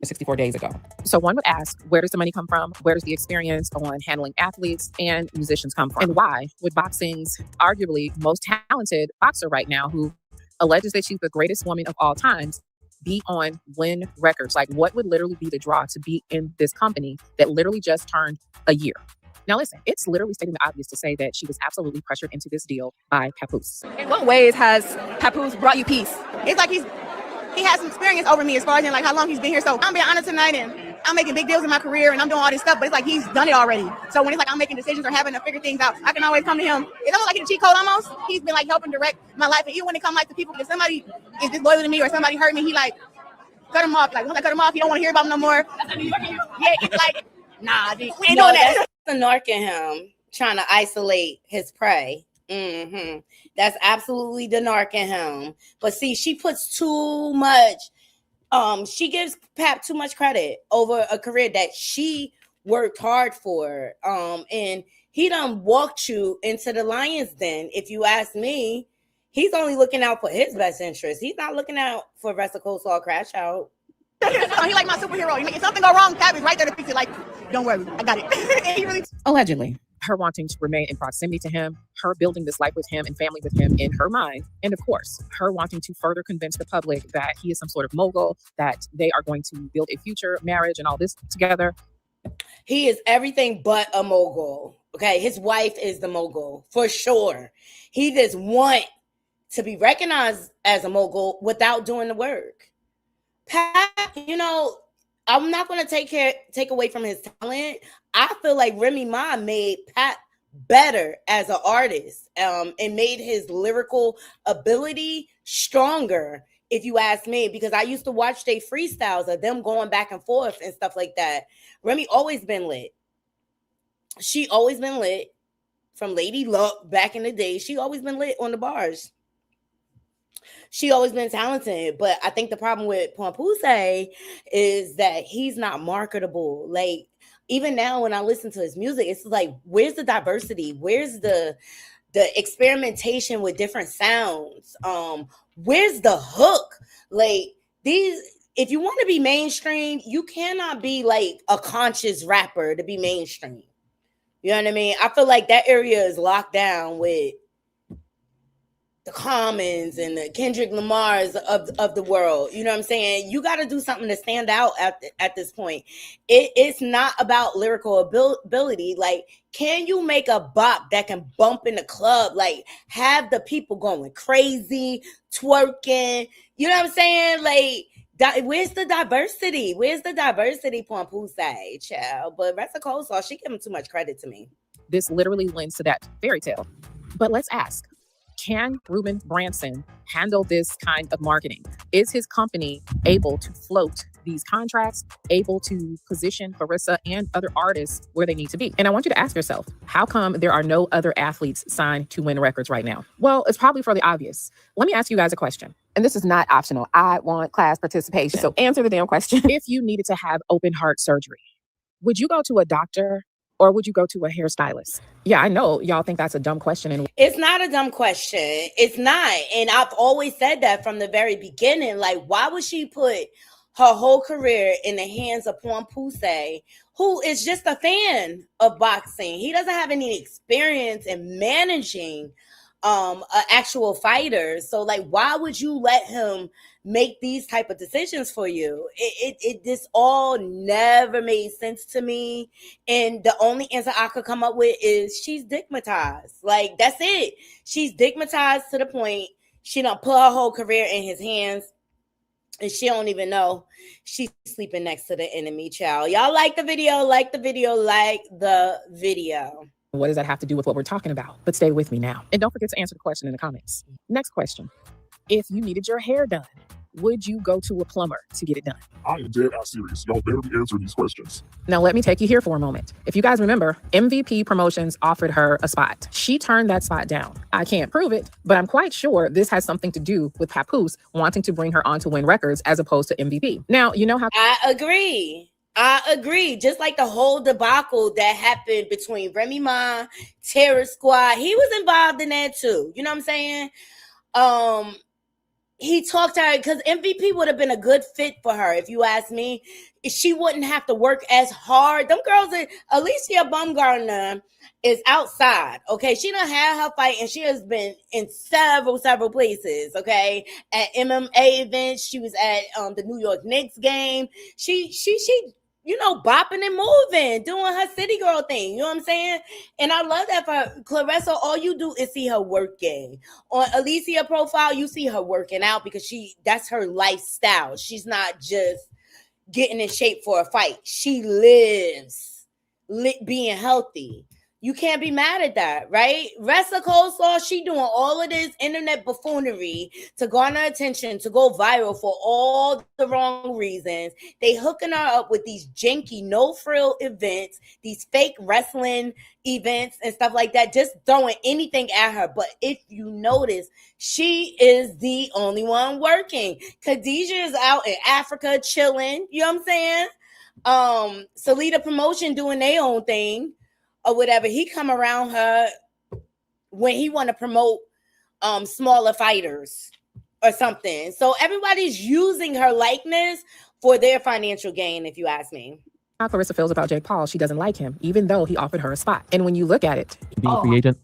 64 days ago. So one would ask, where does the money come from? Where does the experience on handling athletes and musicians come from? And why would boxing's arguably most talented boxer right now, who alleges that she's the greatest woman of all times, be on Win Records? Like, what would literally be the draw to be in this company that literally just turned a year? Now, listen, it's literally stating the obvious to say that she was absolutely pressured into this deal by Papoose. In what ways has Papoose brought you peace? It's like he has some experience over me as far as in like how long he's been here. So I'm being honest tonight, and I'm making big deals in my career, and I'm doing all this stuff. But it's like he's done it already. So when it's like I'm making decisions or having to figure things out, I can always come to him. It's almost like a cheat code almost. He's been like helping direct my life. And even when it comes like to people, if somebody is disloyal to me or somebody hurt me, he like cut him off. Like once I cut him off, he don't want to hear about him no more. Yeah, it's like nah, we ain't doing that. That's the narc in him trying to isolate his prey. That's absolutely the narc in him. But see, she puts too much. She gives Pap too much credit over a career that she worked hard for. And he done walked you into the lion's den. If you ask me, he's only looking out for his best interest. He's not looking out for Rest of Coleslaw Crash Out. He like my superhero. If something go wrong, Pap is right there to fix it. Like, don't worry, I got it. He really Allegedly, her wanting to remain in proximity to him, her building this life with him and family with him in her mind, and of course, her wanting to further convince the public that he is some sort of mogul, that they are going to build a future marriage and all this together. He is everything but a mogul. Okay, his wife is the mogul for sure. He just want to be recognized as a mogul without doing the work. Pat, you know, I'm not going to take away from his talent. I feel like Remy Ma made Pat better as an artist, and made his lyrical ability stronger, if you ask me, because I used to watch their freestyles of them going back and forth and stuff like that. Remy always been lit. She always been lit from Lady Luck back in the day. She always been lit on the bars. She always been talented, but I think the problem with Papoose is that he's not marketable. Like, even now when I listen to his music, it's like, where's the diversity? Where's the experimentation with different sounds? Where's the hook? Like, if you want to be mainstream, you cannot be like a conscious rapper to be mainstream. You know what I mean? I feel like that area is locked down with the Commons and the Kendrick Lamars of the world. You know what I'm saying? You got to do something to stand out at this point. It's not about lyrical ability. Like, can you make a bop that can bump in the club? Like, have the people going crazy, twerking. You know what I'm saying? Like, where's the diversity? Where's the diversity, Papoose, child? But Rest of Coleslaw, she giving too much credit to me. This literally lends to that fairy tale. But let's ask, Can Ruben Branson handle this kind of marketing? Is his company able to float these contracts, able to position Clarissa and other artists where they need to be? And I want you to ask yourself, how come there are no other athletes signed to Win Records right now? Well, it's probably fairly obvious. Let me ask you guys a question. And this is not optional. I want class participation. So answer the damn question. If you needed to have open heart surgery, would you go to a doctor or would you go to a hairstylist? Yeah, I know y'all think that's a dumb question. And it's not a dumb question. It's not. And I've always said that from the very beginning. Like, why would she put her whole career in the hands of Juan Poussey, who is just a fan of boxing? He doesn't have any experience in managing an actual fighter. So, like, why would you let him make these type of decisions for you? This all never made sense to me. And the only answer I could come up with is she's stigmatized. Like, that's it. She's stigmatized to the point she done put her whole career in his hands. And she don't even know she's sleeping next to the enemy, child. Y'all like the video, like the video, like the video. What does that have to do with what we're talking about? But stay with me now. And don't forget to answer the question in the comments. Next question. If you needed your hair done, would you go to a plumber to get it done? I am dead ass serious. Y'all better be answering these questions. Now, let me take you here for a moment. If you guys remember, MVP Promotions offered her a spot. She turned that spot down. I can't prove it, but I'm quite sure this has something to do with Papoose wanting to bring her on to Win Records as opposed to MVP. Now, you know how... I agree. Just like the whole debacle that happened between Remy Ma, Terror Squad. He was involved in that too. You know what I'm saying? He talked to her because MVP would have been a good fit for her, if you ask me. She wouldn't have to work as hard. Them girls, Alicia Baumgartner is outside, okay? She done had her fight, and she has been in several places, okay? At MMA events, she was at the New York Knicks game. She you know, bopping and moving, doing her city girl thing. You know what I'm saying? And I love that for Clarissa. All you do is see her working. On Alicia profile, you see her working out because that's her lifestyle. She's not just getting in shape for a fight. She lives being healthy. You can't be mad at that, right? Ressa Coleslaw, she doing all of this internet buffoonery to garner attention, to go viral for all the wrong reasons. They hooking her up with these janky, no-frill events, these fake wrestling events and stuff like that, just throwing anything at her. But if you notice, she is the only one working. Khadijah is out in Africa chilling, you know what I'm saying? Salida Promotion doing their own thing. Or whatever, he come around her when he want to promote smaller fighters or something. So everybody's using her likeness for their financial gain, if you ask me. How Clarissa feels about Jake Paul, she doesn't like him, even though he offered her a spot. And when you look at it, being a free agent.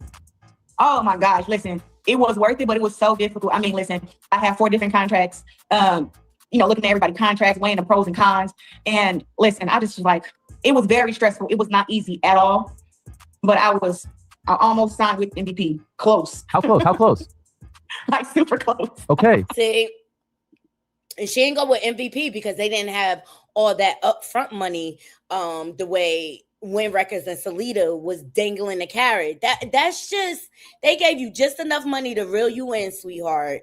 Oh my gosh, listen, it was worth it, but it was so difficult. I mean, listen, I have 4 different contracts. Looking at everybody's contracts, weighing the pros and cons. And listen, I just was like, it was very stressful. It was not easy at all. But I almost signed with MVP. Close. How close? How close? Like super close. Okay. See, and she didn't go with MVP because they didn't have all that upfront money the way Win Records and Salida was dangling the carrot. That's just, they gave you just enough money to reel you in, sweetheart.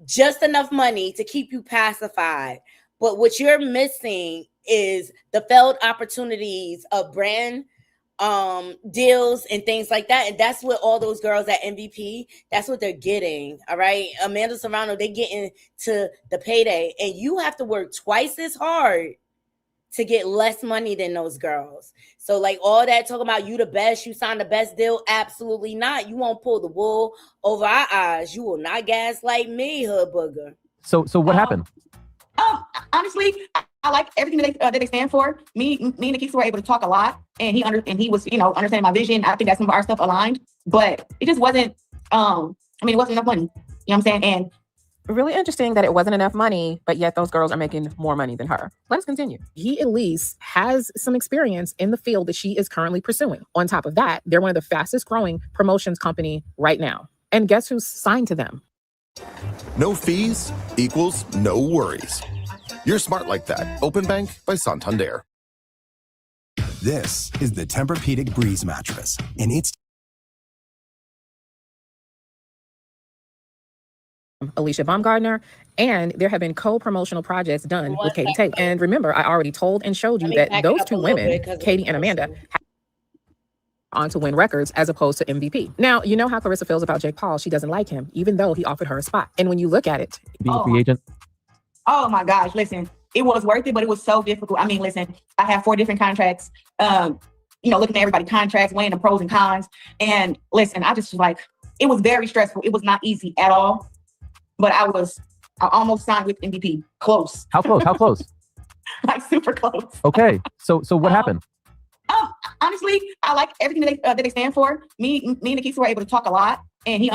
Just enough money to keep you pacified. But what you're missing is the failed opportunities of brand deals and things like that. And that's what all those girls at MVP, that's what they're getting. All right. Amanda Serrano, they getting to the payday, and you have to work twice as hard to get less money than those girls. So like all that talking about you the best, you signed the best deal. Absolutely not. You won't pull the wool over our eyes. You will not gaslight me, hood booger. So what happened? Honestly, I like everything that they stand for. Me and Nikita were able to talk a lot, and he was, understanding my vision. I think that some of our stuff aligned, but it just wasn't. It wasn't enough money. You know what I'm saying? And really interesting that it wasn't enough money, but yet those girls are making more money than her. Let us continue. He at least has some experience in the field that she is currently pursuing. On top of that, they're one of the fastest growing promotions company right now. And guess who's signed to them? No fees equals no worries. You're smart like that. Open Bank by Santander. This is the Tempur-Pedic Breeze mattress, and it's Alicia Baumgardner, and there have been co-promotional projects done with Katie Taylor. And remember, I already told and showed you that those two women, Katie and Amanda, on to win records as opposed to MVP. Now, you know how Clarissa feels about Jake Paul. She doesn't like him, even though he offered her a spot. And when you look at it, being a free agent. Oh my gosh, listen, it was worth it, but it was so difficult. I mean, listen, I have 4 different contracts, looking at everybody's contracts, weighing the pros and cons. And listen, I just was like, it was very stressful. It was not easy at all, but I almost signed with MVP. Close. How close? How close? Like super close. Okay. So what happened? Honestly, I like everything that they stand for. Me and Nikita were able to talk a lot, and he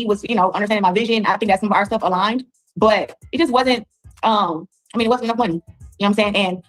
was, understanding my vision. I think that some of our stuff aligned, but it just wasn't. It wasn't enough money. You know what I'm saying? And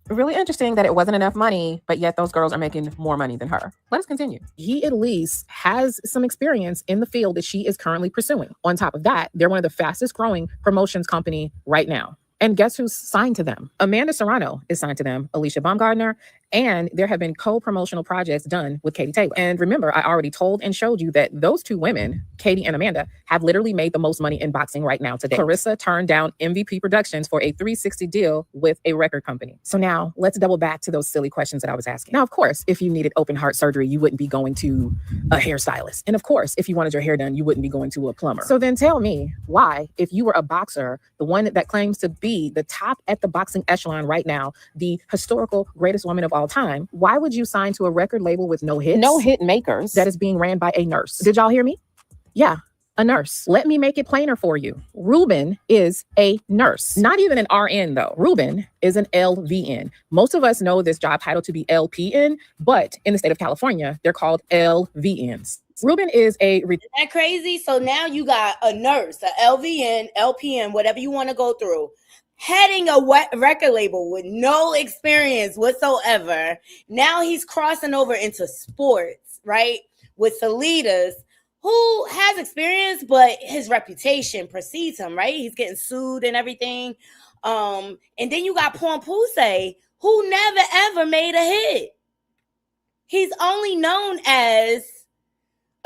really interesting that it wasn't enough money, but yet those girls are making more money than her. Let us continue. He at least has some experience in the field that she is currently pursuing. On top of that, they're one of the fastest growing promotions company right now. And guess who's signed to them? Amanda Serrano is signed to them, Alicia Baumgardner, and there have been co-promotional projects done with Katie Taylor. And remember, I already told and showed you that those two women, Katie and Amanda, have literally made the most money in boxing right now today. Clarissa turned down MVP Productions for a 360 deal with a record company. So now let's double back to those silly questions that I was asking. Now, of course, if you needed open heart surgery, you wouldn't be going to a hairstylist. And of course, if you wanted your hair done, you wouldn't be going to a plumber. So then tell me why, if you were a boxer, the one that claims to be the top at the boxing echelon right now, the historical greatest woman of all time, why would you sign to a record label with no hits? No hit makers. That is being ran by a nurse. Did y'all hear me? Yeah, a nurse. Let me make it plainer for you. Ruben is a nurse. Not even an RN though. Ruben is an LVN. Most of us know this job title to be LPN, but in the state of California, they're called LVNs. Ruben is Isn't that crazy? So now you got a nurse, a LVN, LPN, whatever you want to go through, heading a record label with no experience whatsoever. Now he's crossing over into sports, right? With Salidas, who has experience, but his reputation precedes him, right? He's getting sued and everything. And then you got Pompuse, who never ever made a hit. He's only known as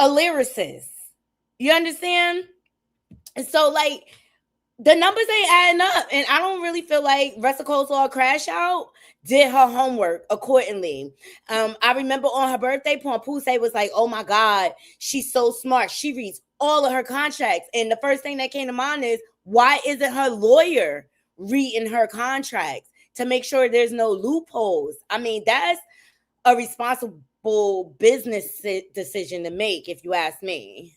a lyricist. You understand? And so, the numbers ain't adding up, and I don't really feel like Ressa Coleslaw Crash Out did her homework accordingly. I remember on her birthday, Pompuse was like, oh my God, she's so smart. She reads all of her contracts. And the first thing that came to mind is, why isn't her lawyer reading her contracts to make sure there's no loopholes? I mean, that's a responsible business decision to make, if you ask me.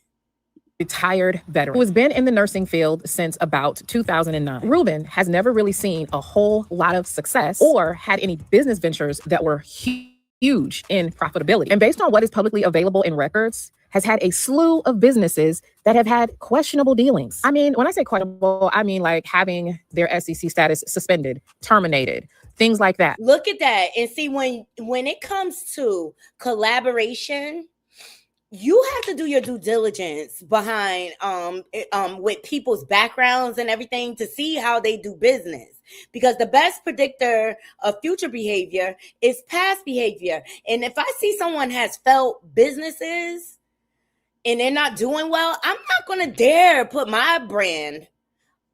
Retired veteran who has been in the nursing field since about 2009. Ruben has never really seen a whole lot of success or had any business ventures that were huge in profitability. And based on what is publicly available in records, has had a slew of businesses that have had questionable dealings. I mean, when I say questionable, I mean like having their SEC status suspended, terminated, things like that. Look at that. And see, when it comes to collaboration, you have to do your due diligence behind with people's backgrounds and everything to see how they do business, because the best predictor of future behavior is past behavior. And if I see someone has failed businesses and they're not doing well, I'm not going to dare put my brand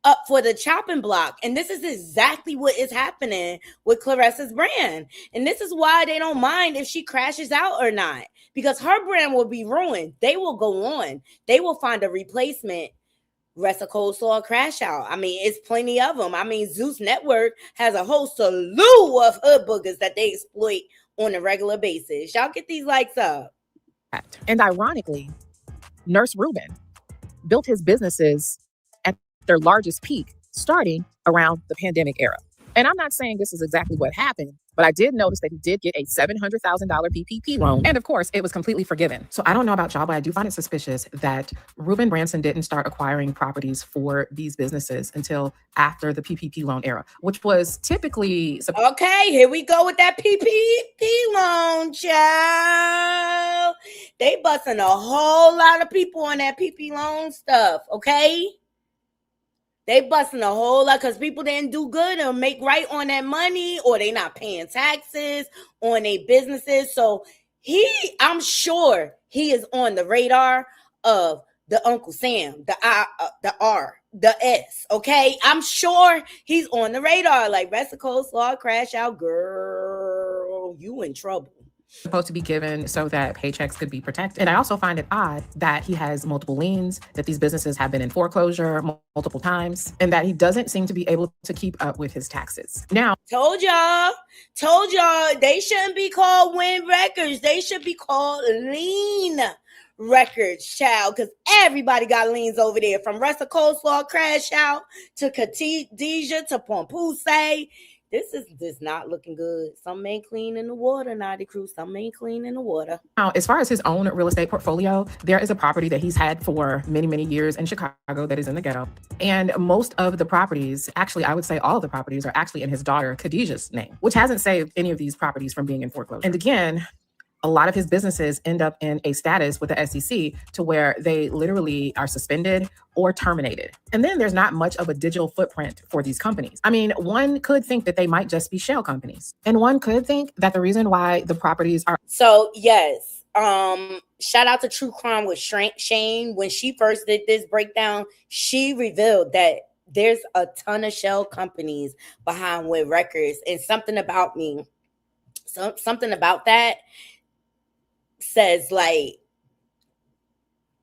up for the chopping block. And this is exactly what is happening with Clarissa's brand. And this is why they don't mind if she crashes out or not, because her brand will be ruined. They will go on. They will find a replacement. Ressa Coleslaw Crash Out. I mean, it's plenty of them. I mean, Zeus Network has a whole slew of hood boogers that they exploit on a regular basis. Y'all get these likes up. And ironically, Nurse Ruben built his businesses at their largest peak starting around the pandemic era. And I'm not saying this is exactly what happened, but I did notice that he did get a $700,000 PPP loan. And of course, it was completely forgiven. So I don't know about y'all, but I do find it suspicious that Ruben Branson didn't start acquiring properties for these businesses until after the PPP loan era, which was typically... Okay, here we go with that PPP loan, child. They busting a whole lot of people on that PP loan stuff, okay? They busting a whole lot because people didn't do good or make right on that money, or they not paying taxes on their businesses. So I'm sure he is on the radar of the Uncle Sam, the the S, okay? I'm sure he's on the radar. Like, Rest Coleslaw, Crash Out, girl, you in trouble. Supposed to be given so that paychecks could be protected. And I also find it odd that he has multiple liens, that these businesses have been in foreclosure multiple times, and that he doesn't seem to be able to keep up with his taxes. Now, told y'all, they shouldn't be called Win Records. They should be called Lean Records, child, because everybody got liens over there, from Rest of Coleslaw, Crash Out, to Khadijah, to Pompuse. This is not looking good. Some ain't clean in the water, Naughty Crew. Some ain't clean in the water. Now, as far as his own real estate portfolio, there is a property that he's had for many, many years in Chicago that is in the ghetto. And most of the properties, actually, I would say all of the properties, are actually in his daughter Khadijah's name, which hasn't saved any of these properties from being in foreclosure. And again, a lot of his businesses end up in a status with the SEC to where they literally are suspended or terminated. And then there's not much of a digital footprint for these companies. I mean, one could think that they might just be shell companies. And one could think that the reason why the properties are... So, yes, shout out to True Crime with Shane. When she first did this breakdown, she revealed that there's a ton of shell companies behind Win Records. And something about that says, like,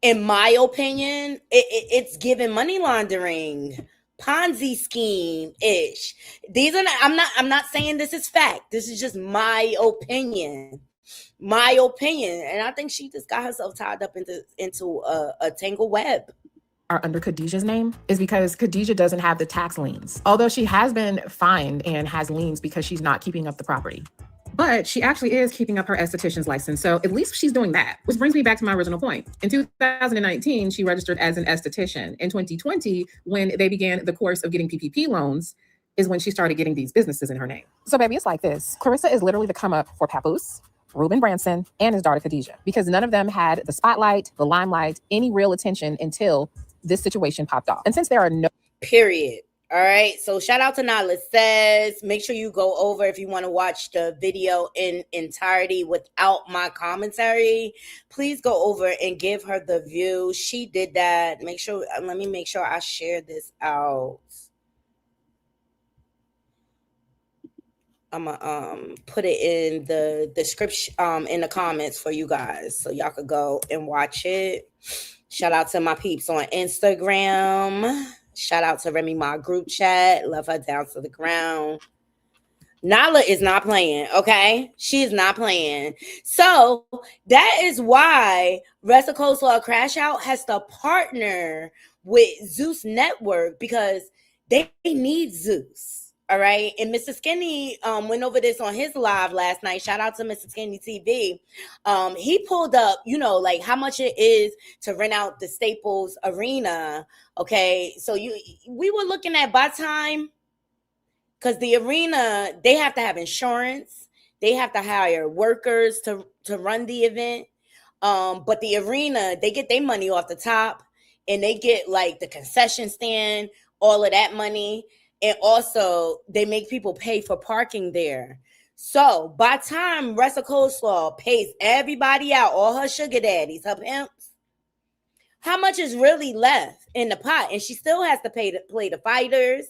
in my opinion, it's giving money laundering, Ponzi scheme ish. These are not, I'm not saying this is fact. This is just my opinion. And I think she just got herself tied up into a tangled web. Are under Khadijah's name is because Khadijah doesn't have the tax liens, although she has been fined and has liens because she's not keeping up the property. But she actually is keeping up her esthetician's license. So at least she's doing that, which brings me back to my original point. In 2019, she registered as an esthetician. In 2020, when they began the course of getting PPP loans, is when she started getting these businesses in her name. So baby, it's like this. Clarissa is literally the come up for Papoose, Ruben Branson, and his daughter Khadijah, because none of them had the spotlight, the limelight, any real attention until this situation popped off. And since there are no... Period. All right, so shout out to Nala Says. Make sure you go over if you want to watch the video in entirety without my commentary. Please go over and give her the view. She did that. Let me make sure I share this out. I'm gonna put it in the description, in the comments for you guys, so y'all could go and watch it. Shout out to my peeps on Instagram. Shout out to Remy Ma group chat. Love her down to the ground. Nala is not playing, okay? She is not playing. So that is why Rest of Coleslaw Crash Out has to partner with Zeus Network, because they need Zeus. All right. And Mr. Skinny went over this on his live last night. Shout out to Mr. Skinny TV. He pulled up, like how much it is to rent out the Staples Arena. Okay. So we were looking at, by time, because the arena, they have to have insurance. They have to hire workers to run the event. But the arena, they get their money off the top, and they get like the concession stand, all of that money. And also, they make people pay for parking there. So, by the time Rest of Coleslaw pays everybody out, all her sugar daddies, her pimps, how much is really left in the pot? And she still has to play the fighters.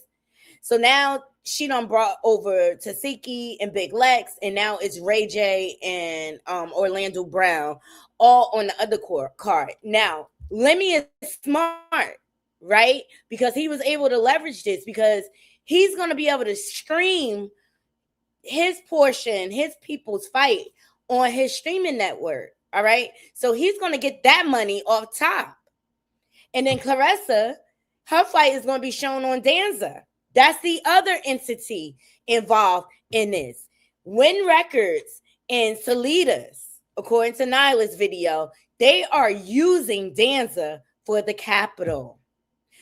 So now she done brought over Tasiki and Big Lex, and now it's Ray J and Orlando Brown, all on the other card. Now, Lemmy is smart, right? Because he was able to leverage this, because he's going to be able to stream his portion, his people's fight on his streaming network. All right. So he's going to get that money off top. And then Clarissa, her fight is going to be shown on Danza. That's the other entity involved in this. Win Records and Salitas, according to Nyla's video, they are using Danza for the capital.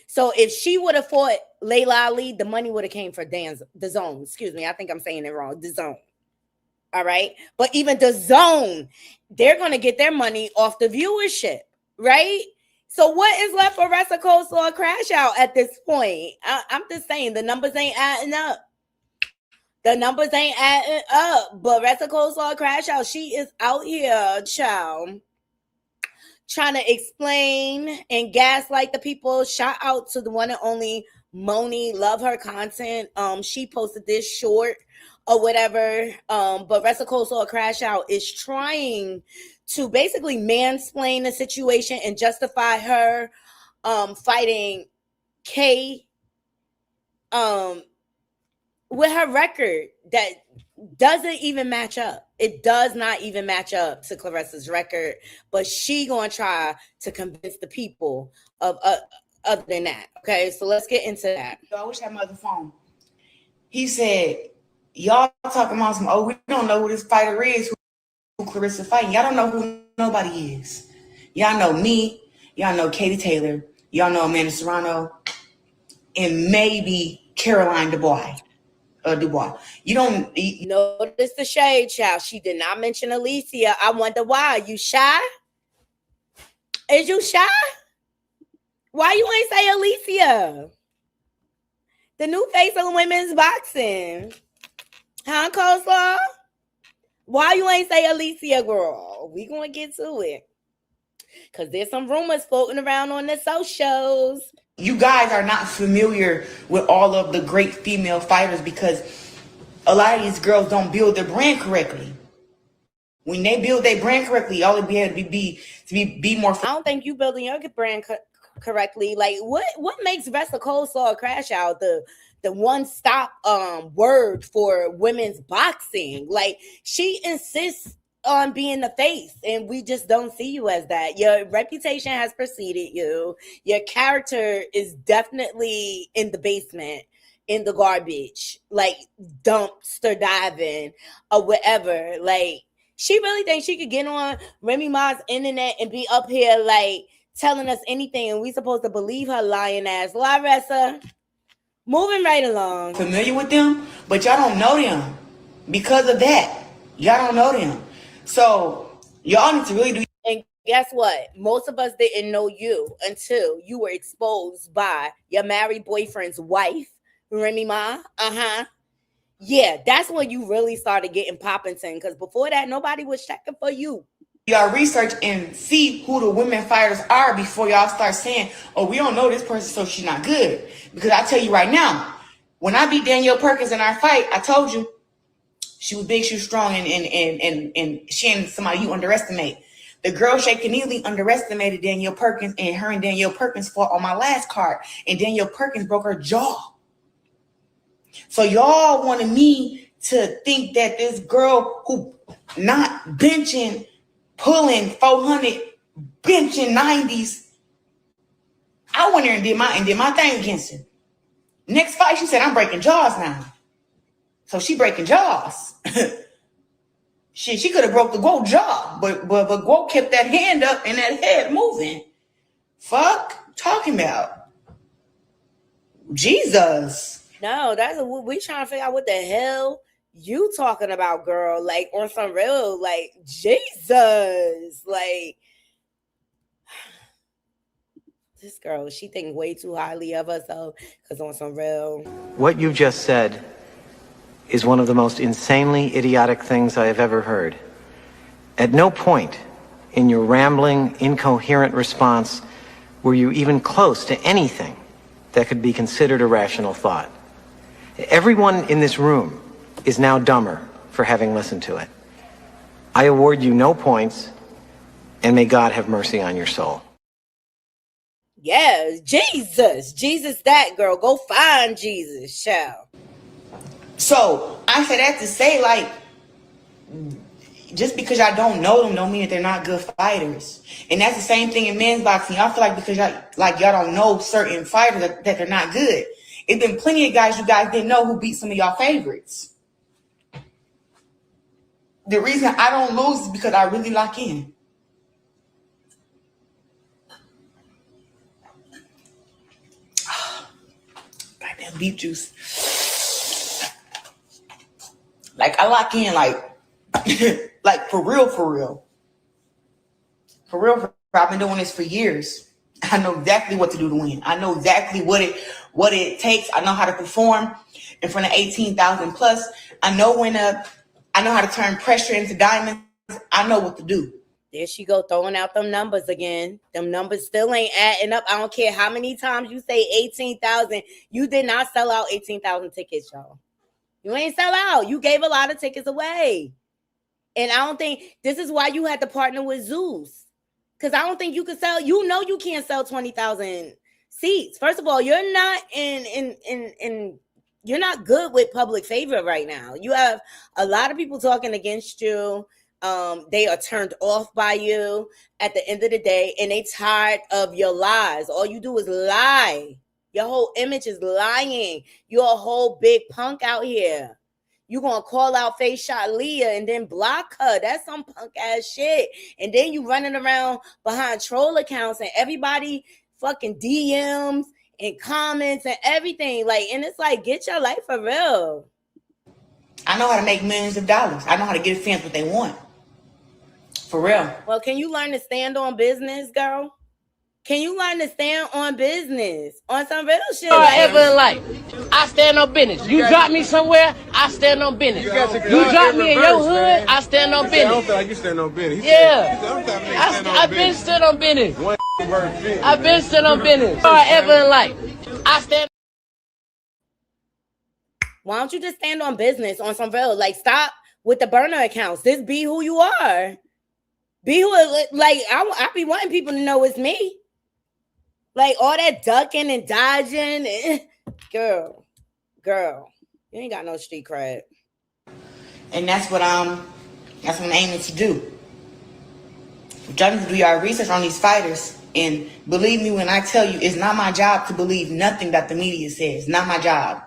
So if she would have fought Layla Ali, the money would have came for Danza, the Zone. Excuse me, I think I'm saying it wrong. The Zone. All right. But even the Zone, they're going to get their money off the viewership, right? So what is left for Rest of Coleslaw Crash Out at this point? I'm just saying the numbers ain't adding up. The numbers ain't adding up. But Rest of Coleslaw Crash Out, she is out here, child, trying to explain and gaslight the people. Shout out to the one and only Moni. Love her content. She posted this short or whatever. But Rest of Cold Soul Crash Out is trying to basically mansplain the situation and justify her fighting Kay with her record that doesn't even match up. It does not even match up to Claressa's record, but she gonna try to convince the people of other than that. Okay, so let's get into that. I wish I had my other phone. He said, y'all talking about some, oh, we don't know who this fighter is, who Claressa fighting. Y'all don't know who nobody is. Y'all know me. Y'all know Katie Taylor. Y'all know Amanda Serrano. And maybe Caroline Dubois. You don't notice the shade, child. She did not mention Alicia. I wonder why. You shy? Is you shy? Why you ain't say Alicia? The new face of women's boxing. Huh, Coleslaw? Why you ain't say Alicia, girl? We gonna get to it. Because there's some rumors floating around on the socials. You guys are not familiar with all of the great female fighters because a lot of these girls don't build their brand correctly. When they build their brand correctly, all it be able to be more. I don't think you building your brand correctly. Like what makes Rest of Cold Soul Crash Out the one-stop word for women's boxing? Like, she insists on being the face, and we just don't see you as that. Your reputation has preceded you. Your character is definitely in the basement, in the garbage, like dumpster diving or whatever. Like, she really thinks she could get on Remy Ma's internet and be up here like telling us anything, and we supposed to believe her lying ass. Larissa, moving right along. Familiar with them, but y'all don't know them. Because of that, y'all don't know them. So y'all need to really do. And guess what? Most of us didn't know you until you were exposed by your married boyfriend's wife, Remy Ma. Yeah, that's when you really started getting Poppington. Because before that, nobody was checking for you. Y'all research and see who the women fighters are before y'all start saying, oh, we don't know this person, so she's not good. Because I tell you right now, when I beat Danielle Perkins in our fight, I told you, she was big, she was strong, and she ain't somebody you underestimate. The girl Shay Keneally underestimated Danielle Perkins, and her and Danielle Perkins fought on my last card, and Danielle Perkins broke her jaw. So y'all wanted me to think that this girl who not benching, pulling 400, benching 90s, I went there and did my thing against her. Next fight, she said, I'm breaking jaws now. So she breaking jaws. She could have broke the Guo jaw, but Guo kept that hand up and that head moving. Fuck, talking about Jesus. No, we trying to figure out what the hell you talking about, girl. Like, on some real, like, Jesus. Like, this girl, she think way too highly of herself because on some real. What you just said is one of the most insanely idiotic things I have ever heard. At no point in your rambling, incoherent response were you even close to anything that could be considered a rational thought. Everyone in this room is now dumber for having listened to it. I award you no points, and may God have mercy on your soul. Yeah, Jesus, that girl. Go find Jesus, child. So I said that to say, like, just because y'all don't know them don't mean that they're not good fighters. And that's the same thing in men's boxing. Y'all feel like because y'all don't know certain fighters that they're not good. It's been plenty of guys you guys didn't know who beat some of y'all favorites. The reason I don't lose is because I really lock in. Goddamn beef juice. Like, I lock in, like for real. I've been doing this for years. I know exactly what to do to win. I know exactly what it takes. I know how to perform in front of 18,000 plus. I know how to turn pressure into diamonds. I know what to do. There she go, throwing out them numbers again. Them numbers still ain't adding up. I don't care how many times you say 18,000. You did not sell out 18,000 tickets, y'all. You ain't sell out. You gave a lot of tickets away. And I don't think this is why you had to partner with Zeus. Because I don't think you could sell. You know you can't sell 20,000 seats. First of all, you're not you're not good with public favor right now. You have a lot of people talking against you. They are turned off by you at the end of the day, and they tired of your lies. All you do is lie. Your whole image is lying. You're a whole big punk out here. You gonna call out Face Shot Leah and then block her. That's some punk ass shit. And then you running around behind troll accounts and everybody fucking DMs and comments and everything. Like, and it's like, get your life for real. I know how to make millions of dollars. I know how to give fans what they want. For real. Well, can you learn to stand on business, girl? Can you learn to stand on business? On some real shit. Ever in life, I stand on business. You drop me somewhere, I stand on business. You drop me in your hood, I stand on business. I don't feel like you stand on business. Yeah. I've been stood on business. I've been stood on business. Ever in life, I stand. Why don't you just stand on business on some real? Like, stop with the burner accounts. Just be who you are. Be who, like, I be wanting people to know it's me. Like, all that ducking and dodging. Girl, you ain't got no street cred. And that's what I'm aiming to do. Y'all need to do your research on these fighters. And believe me when I tell you, it's not my job to believe nothing that the media says. It's not my job.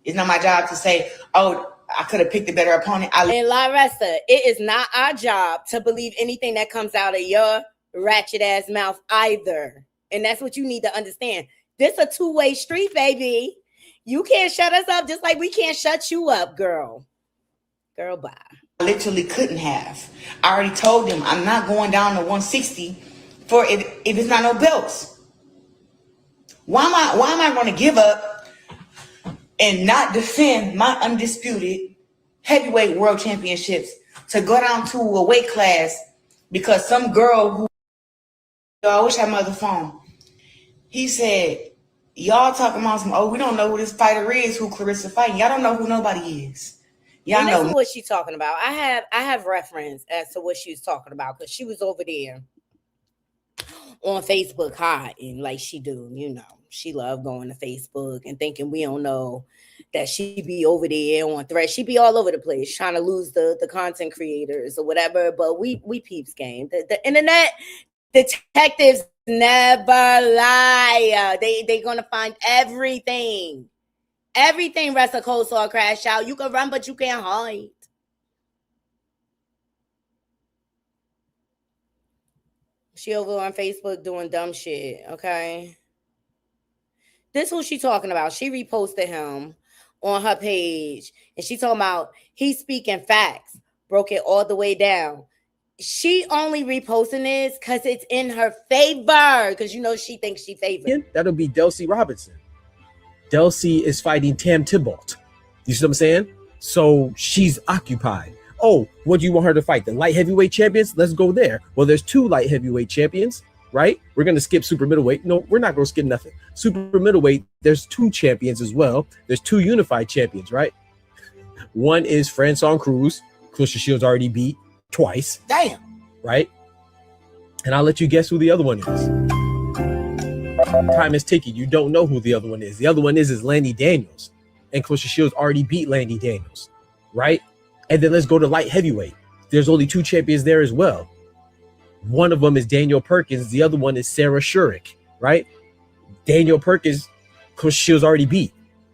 It's not my job to say, oh, I could have picked a better opponent. And Larissa, it is not our job to believe anything that comes out of your ratchet ass mouth either. And that's what you need to understand. This a two-way street, baby. You can't shut us up just like we can't shut you up, girl. Girl, bye. I literally couldn't have. I already told them I'm not going down to 160 for if it's not no belts. Why am I going to give up and not defend my undisputed heavyweight world championships to go down to a weight class because some girl who, I wish I had my other phone. He said, y'all talking about some, oh, we don't know who this fighter is, who Clarissa fighting. Y'all don't know who nobody is. Y'all and know that's what she's talking about. I have reference as to what she was talking about because she was over there on Facebook hiding like she do, you know. She love going to Facebook and thinking we don't know that she be over there on thread. She be all over the place trying to lose the content creators or whatever. But we peeps game. The internet detectives never lie. They gonna find everything. Everything Wrestle Cold Saw crash out. You can run, but you can't hide. She over on Facebook doing dumb shit, okay? This who she talking about. She reposted him on her page. And she talking about he's speaking facts. Broke it all the way down. She only reposting this because it's in her favor. Because you know she thinks she favored. That'll be Delcy Robinson. Delcy is fighting Tam Tybalt. You see what I'm saying? So she's occupied. Oh, what do you want her to fight? The light heavyweight champions? Let's go there. Well, there's two light heavyweight champions, right? We're going to skip super middleweight. No, we're not going to skip nothing. Super middleweight, there's two champions as well. There's two unified champions, right? One is Franson Cruz. Clarissa Shields already beat twice. Damn. Right? And I'll let you guess who the other one is. Time is ticking. You don't know who the other one is. The other one is Landy Daniels. And Clarissa Shields already beat Landy Daniels, right? And then let's go to light heavyweight. There's only two champions there as well. One of them is Daniel Perkins. The other one is Sarah Shurik, right? Daniel Perkins, Clarissa Shields already beat.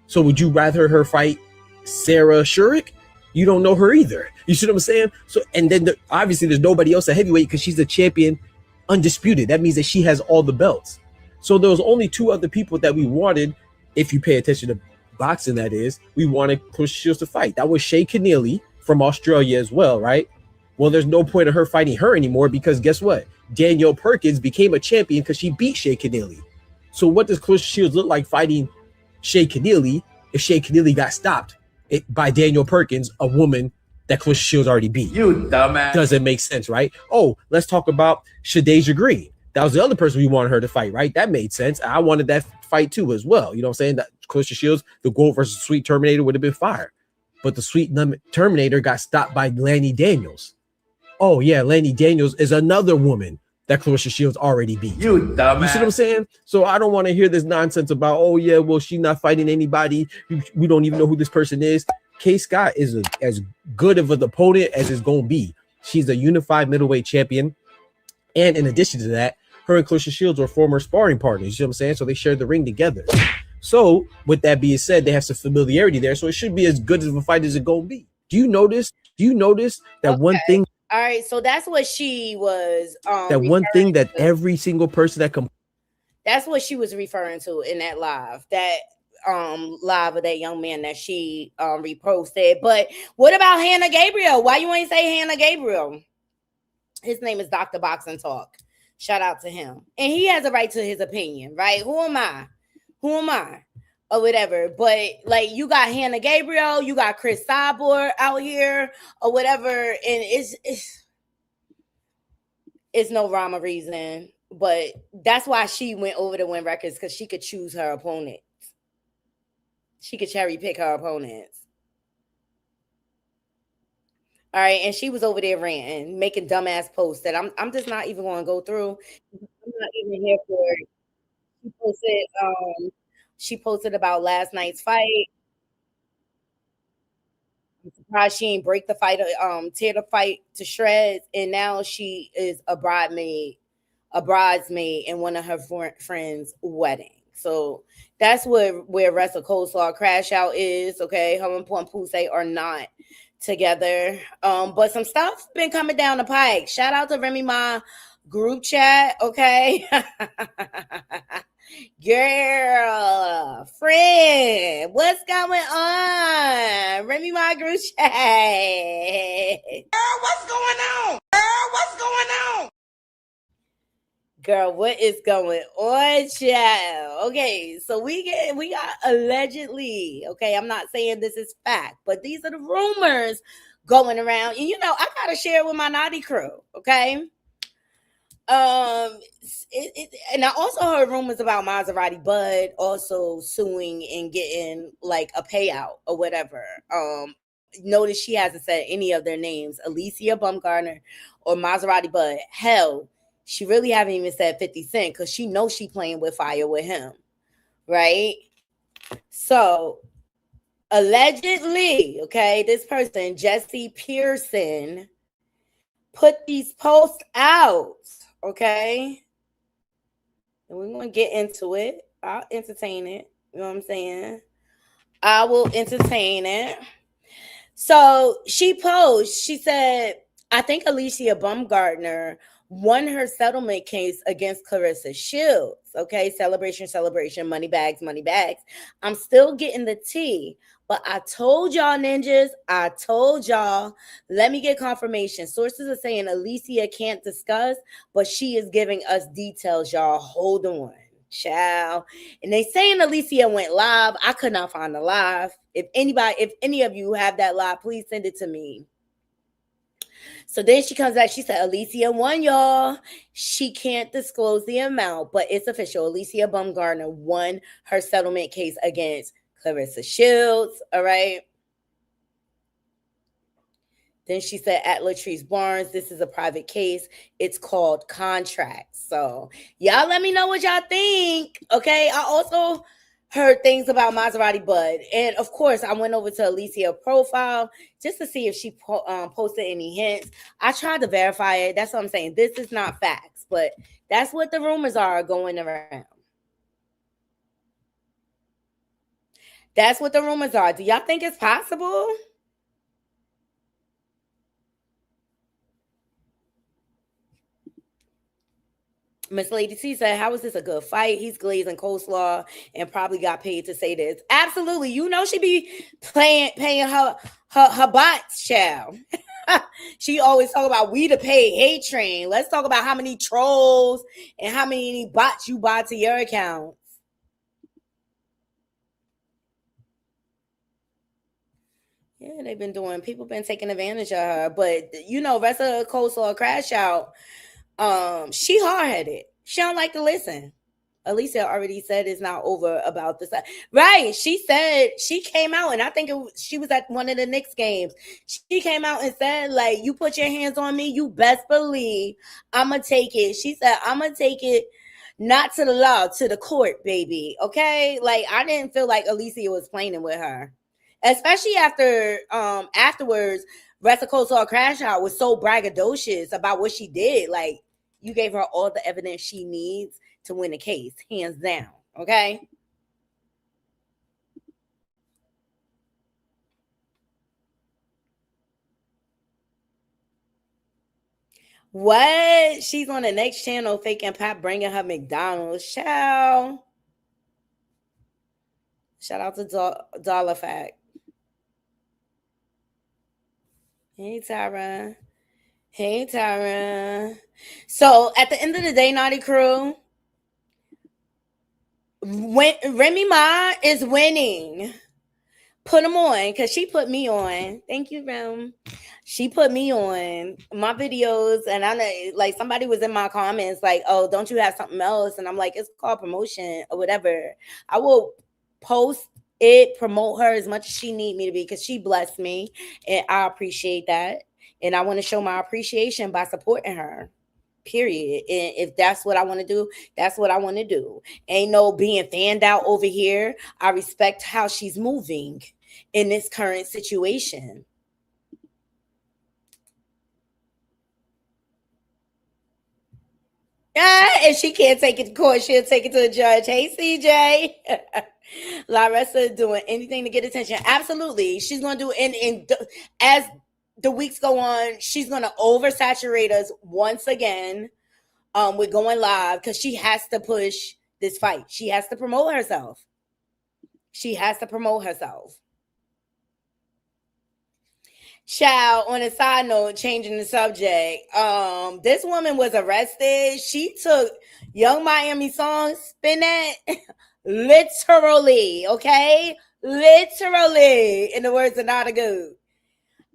So would you rather her fight Sarah Shurik? You don't know her either. You see what I'm saying? So, and then obviously there's nobody else at heavyweight because she's the champion undisputed. That means that she has all the belts. So there was only two other people that we wanted, if you pay attention to boxing, that is, we wanted Clarissa Shields to fight. That was Shay Keneally from Australia as well, right? Well, there's no point of her fighting her anymore because guess what? Danielle Perkins became a champion because she beat Shay Keneally. So what does Clarissa Shields look like fighting Shay Keneally if Shay Keneally got stopped by Danielle Perkins, a woman that Clarissa Shields already beat. You dumbass. Doesn't make sense, right? Oh, let's talk about Shadeja Green. That was the other person we wanted her to fight, right? That made sense. I wanted that fight too as well. You know what I'm saying? That Clarissa Shields, the Gold versus Sweet Terminator would have been fire. But the Sweet Terminator got stopped by Lanny Daniels. Oh, yeah, Lanny Daniels is another woman that Clarissa Shields already beat. You dumbass. You see what I'm saying? So I don't want to hear this nonsense about, oh, yeah, well, she's not fighting anybody. We don't even know who this person is. Kay Scott is as good of an opponent as it's going to be. She's a unified middleweight champion. And in addition to that, her and Clarissa Shields are former sparring partners. You see what I'm saying? So they shared the ring together. So with that being said, they have some familiarity there. So it should be as good of a fight as it's going to be. Do you notice that one thing? All right, so that's what she was. That one thing that every single person that that's what she was referring to in that live. That live of that young man that she reposted. But what about Hannah Gabriel? Why you ain't say Hannah Gabriel? His name is Dr. Boxing Talk. Shout out to him. And he has a right to his opinion, right? Who am I? Or whatever. But like, you got Hannah Gabriel, you got Chris Cyborg out here or whatever, and it's no rhyme or reason. But that's why she went over to Win Records, because she could choose her opponents. She could cherry pick her opponents. All right, and she was over there ranting, making dumbass posts that I'm just not even going to go through. I'm not even here for it. She posted about last night's fight. I'm surprised she ain't break the fight, tear the fight to shreds, and now she is a bridesmaid in one of her friends' wedding. So that's where Wrestle Coleslaw Crash Out is. Okay, her and Pumpuse are not together. But some stuff been coming down the pike. Shout out to Remy Ma group chat. Okay. Girl, friend, what's going on? Remy Ma group chat. Girl, what's going on? Girl, what is going on, child? Okay, so we got allegedly, okay, I'm not saying this is fact, but these are the rumors going around. And, I got to share with my naughty crew, okay? And I also heard rumors about Maserati Bud also suing and getting, like, a payout or whatever. Notice she hasn't said any of their names, Alicia Baumgartner or Maserati Bud. Hell, she really haven't even said 50 Cent, because she knows she playing with fire with him, right? So, allegedly, okay, this person, Jesse Pearson, put these posts out, okay? And we're going to get into it. I'll entertain it. You know what I'm saying? I will entertain it. So, she said, I think Alicia Baumgartner won her settlement case against Clarissa Shields. Okay, celebration, money bags. I'm still getting the tea, but I told y'all, ninjas, let me get confirmation. Sources are saying Alicia can't discuss, but she is giving us details, y'all. Hold on, child. And they saying Alicia went live. I could not find the live. If any of you have that live, please send it to me. So then she comes back. She said, Alicia won, y'all. She can't disclose the amount, but it's official. Alicia Baumgartner won her settlement case against Clarissa Shields. All right. Then she said, at Latrice Barnes, this is a private case. It's called contracts. So y'all let me know what y'all think. Okay. I also heard things about Maserati Bud. And of course, I went over to Alicia's profile just to see if she posted any hints. I tried to verify it. That's what I'm saying. This is not facts, but that's what the rumors are going around. That's what the rumors are. Do y'all think it's possible? Miss Lady T said, how is this a good fight? He's glazing coleslaw and probably got paid to say this. Absolutely. You know she be paying her bots, child. She always talk about we the paid hate train. Let's talk about how many trolls and how many bots you buy to your account. Yeah, people been taking advantage of her. But, rest of the coleslaw crash out, she hard-headed. She don't like to listen. Alicia already said it's not over about this. Right. She said, she came out, and I think she was at one of the Knicks games. She came out and said, like, you put your hands on me, you best believe I'm going to take it. She said, I'm going to take it not to the law, to the court, baby. Okay? Like, I didn't feel like Alicia was playing with her. Especially afterwards, Rest of Coleslaw Crash Out was so braggadocious about what she did. Like, you gave her all the evidence she needs to win the case, hands down. Okay? What? She's on the next channel faking Pop bringing her McDonald's. Shout out to Dollar Fact. Hey, Tara. So, at the end of the day, Naughty Crew, Remy Ma is winning. Put them on, because she put me on. Thank you, Rem. She put me on my videos, and I know, like, somebody was in my comments like, oh, don't you have something else? And I'm like, it's called promotion or whatever. I will post it, promote her as much as she need me to be, because she blessed me, and I appreciate that. And I want to show my appreciation by supporting her. Period. And if that's what I want to do, that's what I want to do. Ain't no being fanned out over here. I respect how she's moving in this current situation. And she can't take it to court. She'll take it to the judge. Hey, CJ. Larissa doing anything to get attention. Absolutely. She's going to do it. And as the weeks go on, she's going to oversaturate us once again with going live, because she has to push this fight. She has to promote herself. Child, on a side note, changing the subject, this woman was arrested. She took Young Miami song, Spin That, literally, okay? Literally, in the words of Nada Good.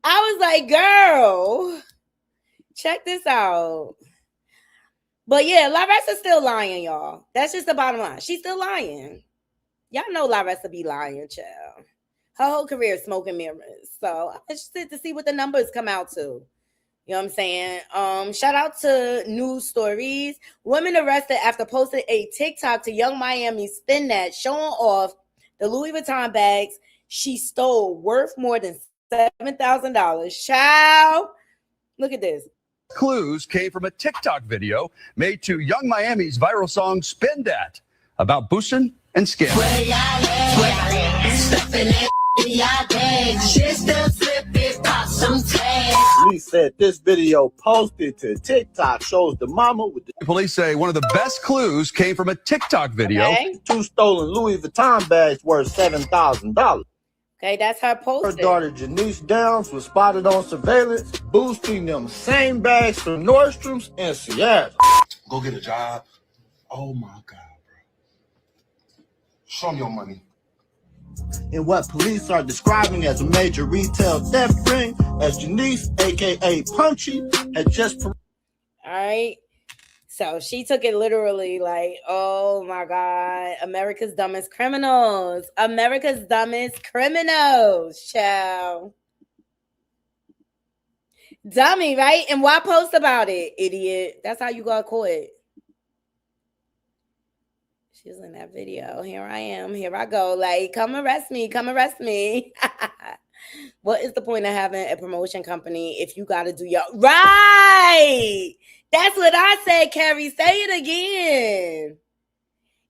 I was like, girl, check this out. But yeah, Larissa still lying, y'all. That's just the bottom line. She's still lying. Y'all know Larissa be lying, child. Her whole career is smoke and mirrors. So I'm interested to see what the numbers come out to. You know what I'm saying? Shout out to News Stories. Women arrested after posting a TikTok to Young Miami Spin That, showing off the Louis Vuitton bags she stole worth more than $7,000. Child, look at this. Clues came from a TikTok video made to Young Miami's viral song Spin That about boosting and scamming. Police said this video posted to TikTok shows the mama with the... Police say one of the best clues came from a TikTok video. Okay. 2 stolen Louis Vuitton bags worth $7,000. Okay, that's her post. Her daughter Janice Downs was spotted on surveillance boosting them same bags from Nordstrom's in Seattle. Go get a job. Oh my God, bro. Show me your money. In what police are describing as a major retail theft ring, as Janice, aka Punchy, had just... All right. So she took it literally like, oh my God, America's dumbest criminals. America's dumbest criminals, child. Dummy, right? And why post about it, idiot? That's how you got caught. She was in that video. Here I am. Here I go. Like, come arrest me. Come arrest me. What is the point of having a promotion company if you got to do your... Right! That's what I said, Carrie. Say it again.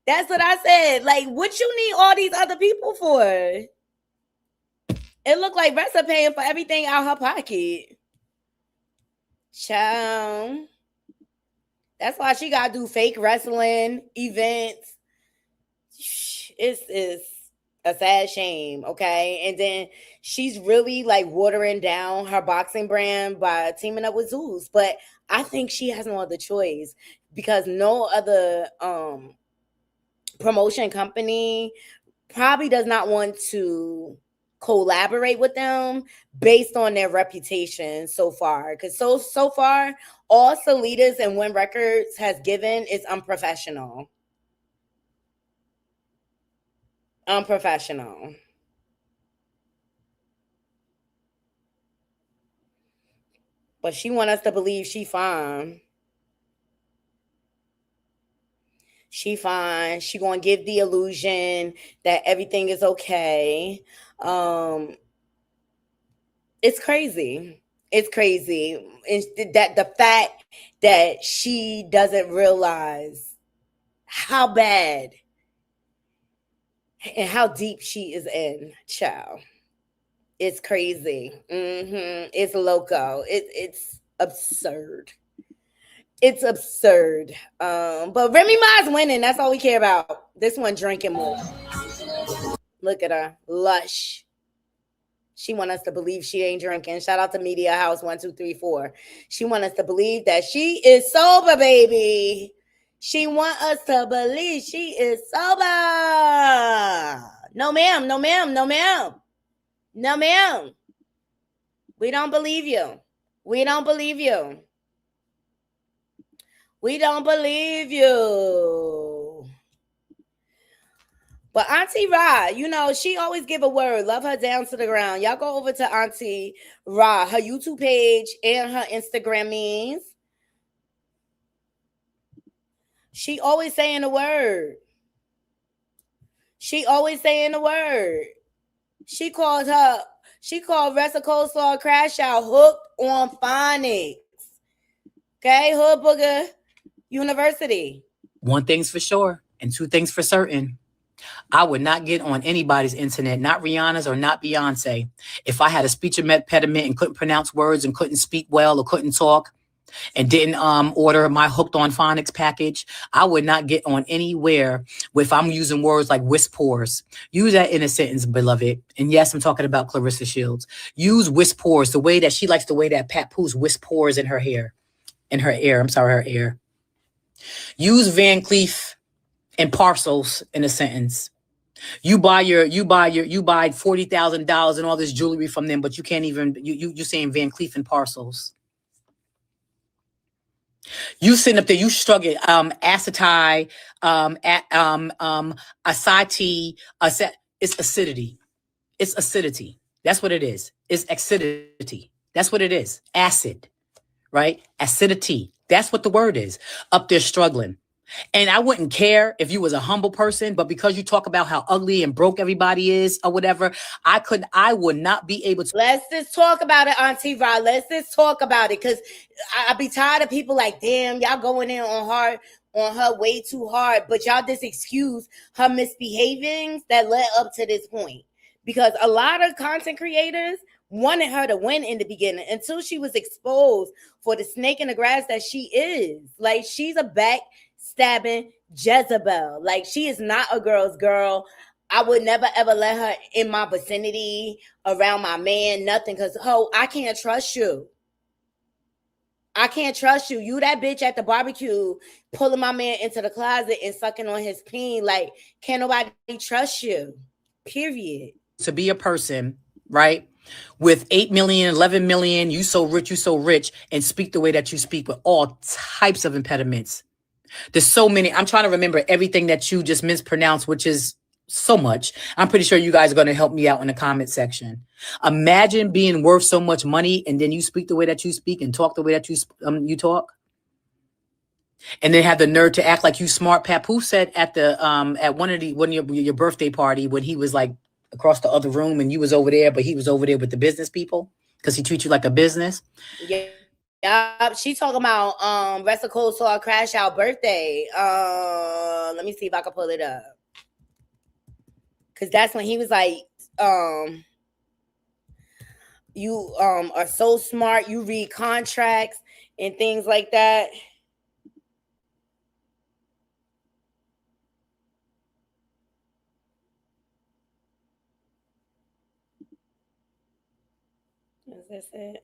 That's what I said. Like, what you need all these other people for? It looked like Ressa paying for everything out her pocket. Child. That's why she got to do fake wrestling events. It's a sad shame, okay? And then she's really, like, watering down her boxing brand by teaming up with Zeus. But I think she has no other choice, because no other promotion company probably does not want to collaborate with them based on their reputation so far. Because so far, all Salitas and Win Records has given is unprofessional. Unprofessional. But she want us to believe she fine. She fine. She gonna give the illusion that everything is okay. It's crazy. It's crazy. It's that the fact that she doesn't realize how bad and how deep she is in, child. It's crazy. It's loco. It's absurd. It's absurd. But Remy Ma's winning. That's all we care about. This one drinking more. Look at her. Lush. She want us to believe she ain't drinking. Shout out to Media House 1234. She want us to believe that she is sober, baby. She want us to believe she is sober. No, ma'am. No, ma'am. No, ma'am. No, ma'am. We don't believe you. We don't believe you. We don't believe you. But Auntie Ra, you know, she always give a word. Love her down to the ground. Y'all go over to Auntie Ra, her YouTube page and her Instagram means. She always saying the word. She always saying the word. She called Ressa Coleslaw Crash Out hooked on phonics. Okay, Hood Booger University. One thing's for sure and two things for certain. I would not get on anybody's internet, not Rihanna's or not Beyonce, if I had a speech impediment and couldn't pronounce words and couldn't speak well or couldn't talk and didn't order my Hooked on Phonics package. I would not get on anywhere if I'm using words like whispers. Use that in a sentence, beloved. And yes, I'm talking about Clarissa Shields. Use whispers, the way that she likes the way that Pat Pooh's whispers in her hair. Her ear. Use Van Cleef and parcels in a sentence. You buy $40,000 and all this jewelry from them, but you can't even you saying Van Cleef and parcels. You sitting up there, you struggling, acetai, aceti, it's acidity. It's acidity. That's what it is. It's acidity. That's what it is. Acid, right? Acidity. That's what the word is. Up there struggling. And I wouldn't care if you was a humble person, but because you talk about how ugly and broke everybody is or whatever, I would not be able to. Let's just talk about it, Auntie Ra. Let's just talk about it, because I be tired of people like, damn, y'all going in on her way too hard, but y'all just excuse her misbehavings that led up to this point. Because a lot of content creators wanted her to win in the beginning until she was exposed for the snake in the grass that she is. Like, she's a backstabbing Jezebel. Like, she is not a girl's girl. I would never ever let her in my vicinity, around my man, nothing, because I can't trust you. I can't trust you. You that bitch at the barbecue pulling my man into the closet and sucking on his peen. Like, can't nobody trust you. Period. To be a person, right, with 8 million, 11 million, you so rich, and speak the way that you speak with all types of impediments. There's so many. I'm trying to remember everything that you just mispronounced, which is so much. I'm pretty sure you guys are going to help me out in the comment section. Imagine being worth so much money and then you speak the way that you speak and talk the way that you talk. And then have the nerve to act like you smart. Papoose said at the at one of your birthday party when he was like across the other room and you was over there, but he was over there with the business people because he treats you like a business. Yeah, she talking about Ressa Coleslaw Crash Out birthday. Let me see if I can pull it up. Cause that's when he was like, you are so smart, you read contracts and things like that. Is this it?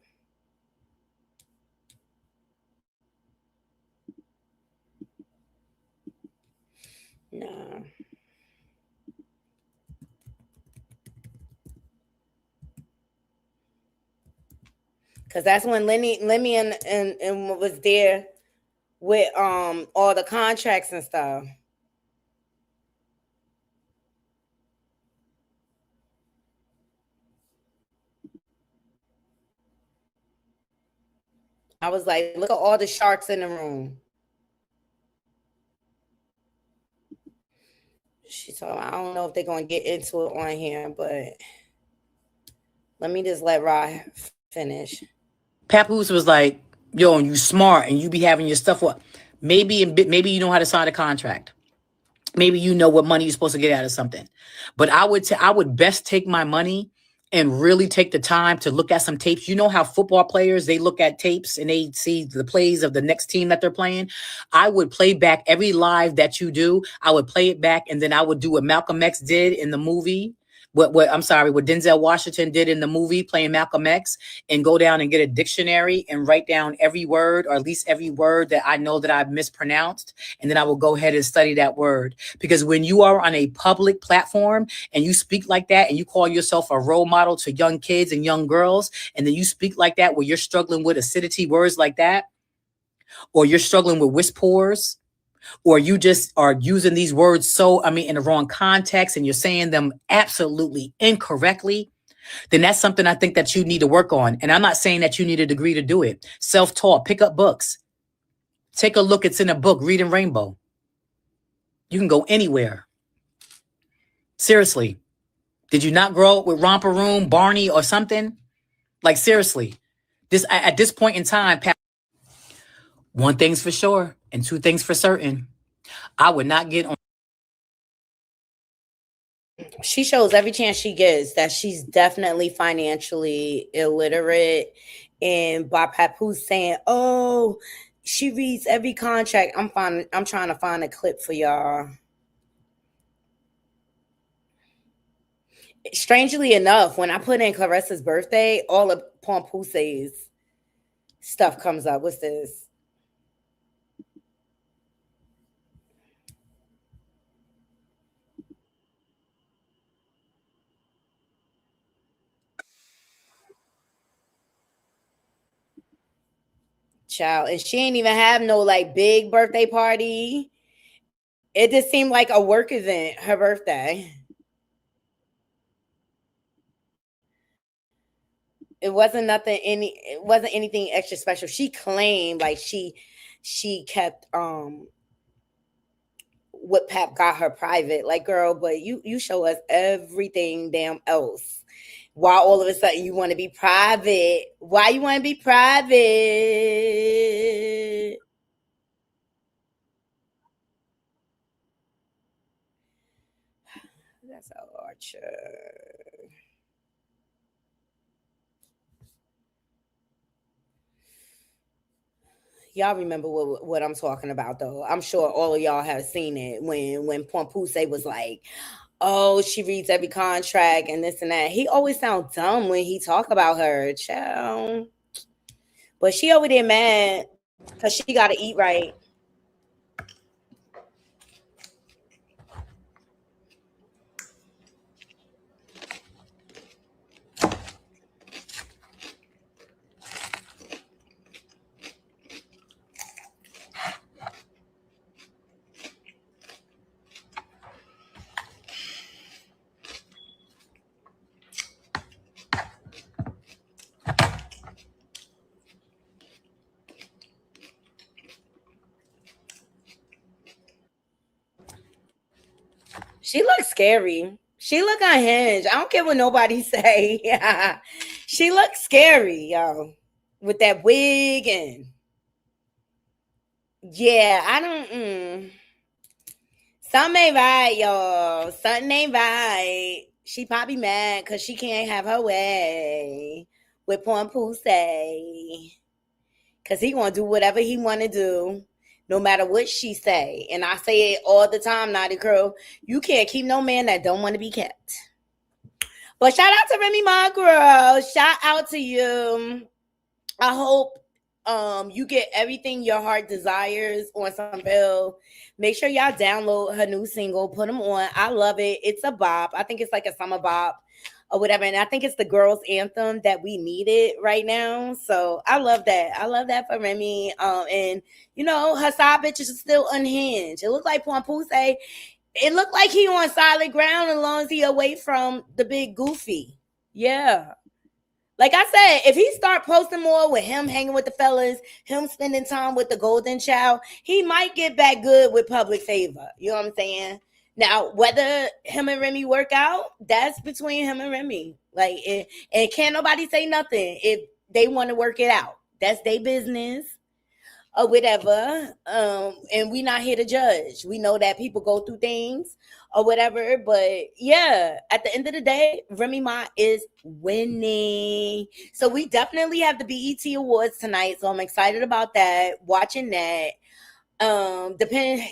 No. Cause that's when Lemmy and was there with all the contracts and stuff. I was like, look at all the sharks in the room. She told me, I don't know if they're gonna get into it on here, but let me just let Rod finish. Papoose was like, yo, you smart and you be having your stuff up. Maybe you know how to sign a contract. Maybe you know what money you're supposed to get out of something. But I would best take my money and really take the time to look at some tapes. You know how football players, they look at tapes and they see the plays of the next team that they're playing. I would play back every live that you do. I would play it back, and then I would do what Malcolm X did in the movie. What Denzel Washington did in the movie playing Malcolm X, and go down and get a dictionary and write down every word, or at least every word that I know that I've mispronounced. And then I will go ahead and study that word. Because when you are on a public platform and you speak like that, and you call yourself a role model to young kids and young girls, and then you speak like that where you're struggling with acidity words like that, or you're struggling with whispers, or you just are using these words in the wrong context, and you're saying them absolutely incorrectly, then that's something I think that you need to work on. And I'm not saying that you need a degree to do it. Self-taught, pick up books. Take a look. It's in a book, Reading Rainbow. You can go anywhere. Seriously. Did you not grow up with Romper Room, Barney, or something? Like, seriously. At this point in time, one thing's for sure and two things for certain. I would not get on. She shows every chance she gets that she's definitely financially illiterate. And by Papoose saying, oh, she reads every contract. I'm trying to find a clip for y'all. Strangely enough, when I put in Clarissa's birthday, all of Pampoose's stuff comes up. What's this? Child, and she ain't even have no like big birthday party. It just seemed like a work event, her birthday. It wasn't anything extra special. She claimed like she kept what Pap got her private. Like, girl, but you show us everything damn else. Why all of a sudden you want to be private? Why you want to be private? That's a Archer. Y'all remember what I'm talking about, though. I'm sure all of y'all have seen it when Papoose was like, oh, she reads every contract and this and that. He always sounds dumb when he talk about her, child. But she over there mad because she got to eat right. She looks scary. She look unhinged. I don't care what nobody say. She looks scary, yo, with that wig and yeah, I don't. Something ain't right, y'all. Something ain't right. She probably mad because she can't have her way with Papoose, because he gonna do whatever he want to do. No matter what she say. And I say it all the time, Naughty Crew. You can't keep no man that don't want to be kept. But shout out to Remy Ma, girl. Shout out to you. I hope you get everything your heart desires on some bill. Make sure y'all download her new single. Put them on. I love it. It's a bop. I think it's like a summer bop. or whatever. And I think it's the girls' anthem that we needed right now. So I love that. I love that for Remy. And you know, her side bitches are still unhinged. It looked like Pampuse. It looked like he on solid ground as long as he away from the big goofy. Yeah. Like I said, if he start posting more with him hanging with the fellas, him spending time with the golden child, he might get back good with public favor. You know what I'm saying? Now, whether him and Remy work out, that's between him and Remy. Like, and can't nobody say nothing if they want to work it out. That's their business or whatever. And we not here to judge. We know that people go through things or whatever. But yeah, at the end of the day, Remy Ma is winning. So we definitely have the BET Awards tonight. So I'm excited about that. Watching that.